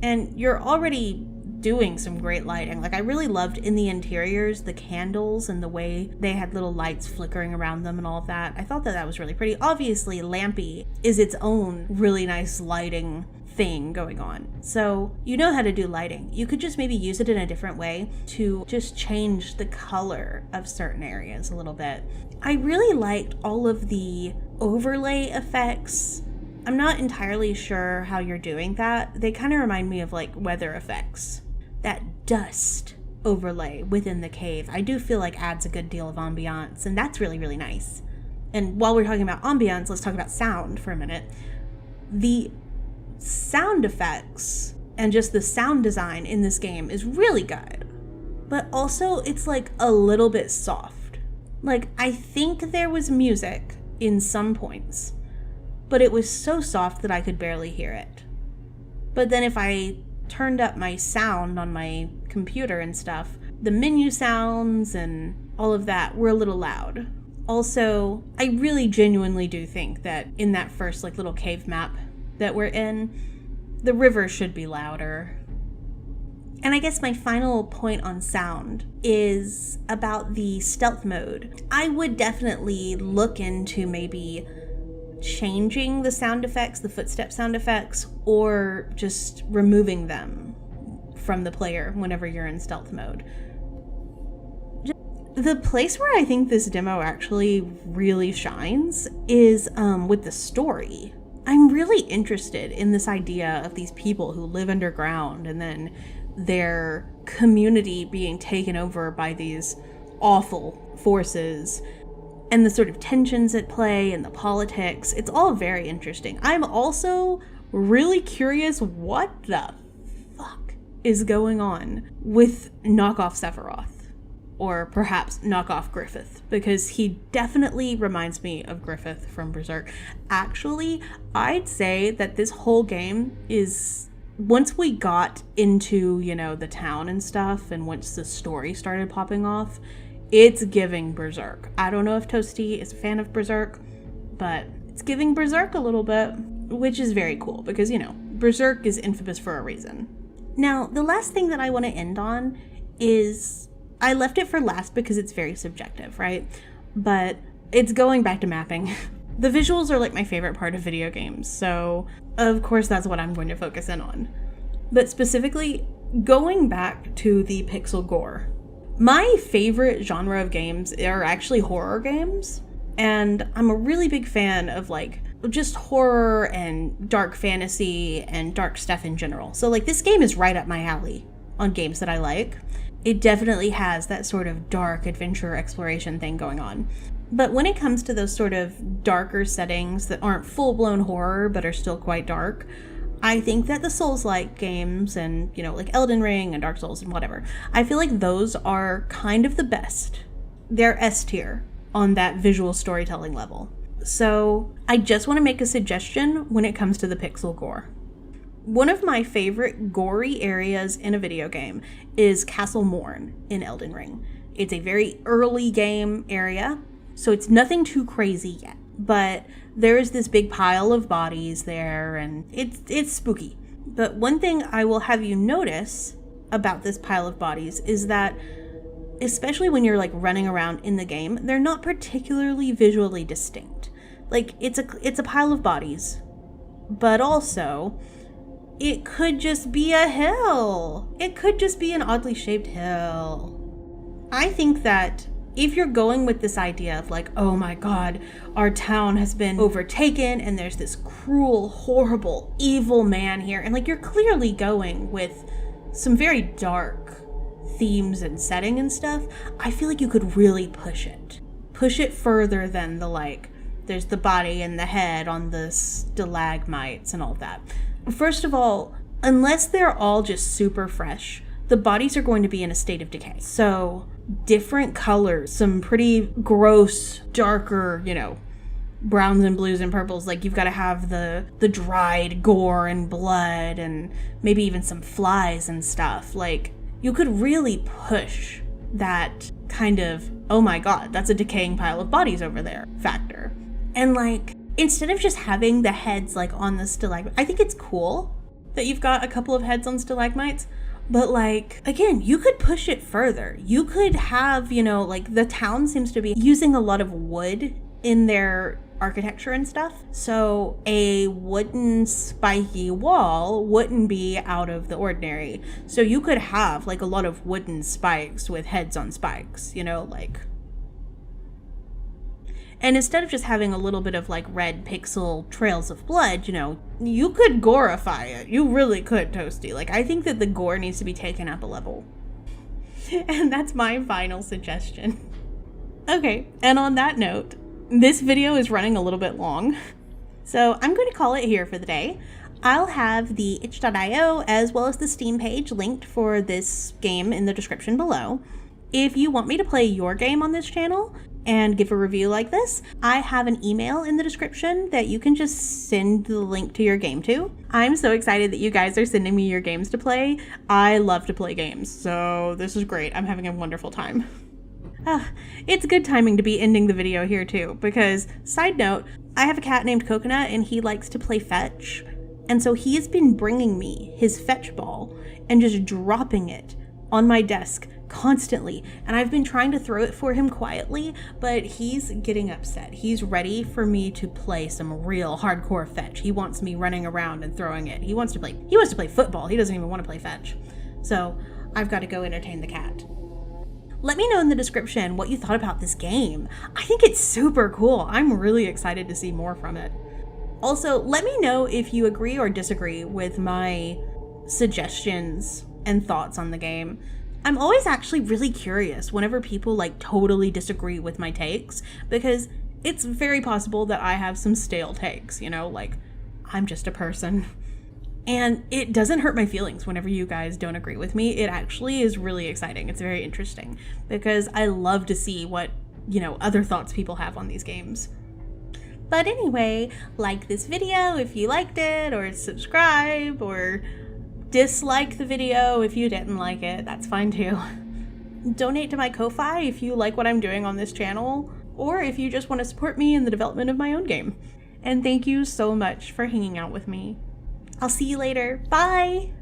And you're already doing some great lighting. Like, I really loved in the interiors, the candles and the way they had little lights flickering around them and all of that. I thought that that was really pretty. Obviously, Lampy is its own really nice lighting thing going on. So you know how to do lighting. You could just maybe use it in a different way to just change the color of certain areas a little bit. I really liked all of the overlay effects. I'm not entirely sure how you're doing that. They kind of remind me of like weather effects. That dust overlay within the cave, I do feel like adds a good deal of ambiance, and that's really, really nice. And while we're talking about ambiance, let's talk about sound for a minute. The sound effects and just the sound design in this game is really good, but also it's like a little bit soft. Like, I think there was music in some points, but it was so soft that I could barely hear it. But then if I turned up my sound on my computer and stuff, the menu sounds and all of that were a little loud. Also, I really genuinely do think that in that first like little cave map that we're in, the river should be louder. And I guess my final point on sound is about the stealth mode. I would definitely look into maybe changing the sound effects, the footstep sound effects, or just removing them from the player whenever you're in stealth mode. The place where I think this demo actually really shines is with the story. I'm really interested in this idea of these people who live underground and then their community being taken over by these awful forces, and the sort of tensions at play and the politics. It's all very interesting. I'm also really curious what the fuck is going on with knockoff Sephiroth. Or perhaps knockoff Griffith, because he definitely reminds me of Griffith from Berserk. Actually, I'd say that this whole game is, once we got into, you know, the town and stuff, and once the story started popping off, it's giving Berserk. I don't know if Toasty is a fan of Berserk, but it's giving Berserk a little bit, which is very cool because, you know, Berserk is infamous for a reason. Now, the last thing that I want to end on is, I left it for last because it's very subjective, right? But it's going back to mapping. The visuals are like my favorite part of video games, so of course that's what I'm going to focus in on. But specifically, going back to the pixel gore. My favorite genre of games are actually horror games, and I'm a really big fan of like just horror and dark fantasy and dark stuff in general. So like this game is right up my alley on games that I like. It definitely has that sort of dark adventure exploration thing going on. But when it comes to those sort of darker settings that aren't full-blown horror but are still quite dark, I think that the Souls-like games and, you know, like Elden Ring and Dark Souls and whatever, I feel like those are kind of the best. They're S tier on that visual storytelling level. So I just want to make a suggestion when it comes to the pixel gore. One of my favorite gory areas in a video game is Castle Morn in Elden Ring. It's a very early game area, so it's nothing too crazy yet. But there is this big pile of bodies there, and it's spooky. But one thing I will have you notice about this pile of bodies is that, especially when you're like running around in the game, they're not particularly visually distinct. Like, it's a pile of bodies, but also it could just be a hill. It could just be an oddly shaped hill. I think that if you're going with this idea of like, oh my god, our town has been overtaken and there's this cruel, horrible, evil man here, and like you're clearly going with some very dark themes and setting and stuff, I feel like you could really push it. Push it further than the like, there's the body and the head on the stalagmites and all that. First of all, unless they're all just super fresh, the bodies are going to be in a state of decay. So different colors, some pretty gross, darker, browns and blues and purples. Like, you've got to have the dried gore and blood and maybe even some flies and stuff. Like, you could really push that kind of, oh my god, that's a decaying pile of bodies over there factor. And like, instead of just having the heads like on the stalagmite, I think it's cool that you've got a couple of heads on stalagmites, but like, again, you could push it further. You could have, like, the town seems to be using a lot of wood in their architecture and stuff. So a wooden spiky wall wouldn't be out of the ordinary. So you could have like a lot of wooden spikes with heads on spikes, like. And instead of just having a little bit of like red pixel trails of blood, you could gorify it. You really could, Toasty. Like, I think that the gore needs to be taken up a level. And that's my final suggestion. Okay, and on that note, this video is running a little bit long, so I'm going to call it here for the day. I'll have the itch.io as well as the Steam page linked for this game in the description below. If you want me to play your game on this channel and give a review like this, I have an email in the description that you can just send the link to your game to. I'm so excited that you guys are sending me your games to play. I love to play games, so this is great. I'm having a wonderful time. It's good timing to be ending the video here too, because, side note, I have a cat named Coconut and he likes to play fetch. And so he has been bringing me his fetch ball and just dropping it on my desk constantly. And I've been trying to throw it for him quietly, but he's getting upset. He's ready for me to play some real hardcore fetch. He wants me running around and throwing it. He wants to play football. He doesn't even want to play fetch. So I've got to go entertain the cat. Let me know in the description what you thought about this game. I think it's super cool. I'm really excited to see more from it. Also, let me know if you agree or disagree with my suggestions and thoughts on the game. I'm always actually really curious whenever people like totally disagree with my takes, because it's very possible that I have some stale takes, like, I'm just a person. And it doesn't hurt my feelings whenever you guys don't agree with me. It actually is really exciting. It's very interesting because I love to see what, other thoughts people have on these games. But anyway, like this video if you liked it, or subscribe, or dislike the video if you didn't like it. That's fine too. Donate to my Ko-Fi if you like what I'm doing on this channel, or if you just want to support me in the development of my own game. And thank you so much for hanging out with me. I'll see you later. Bye!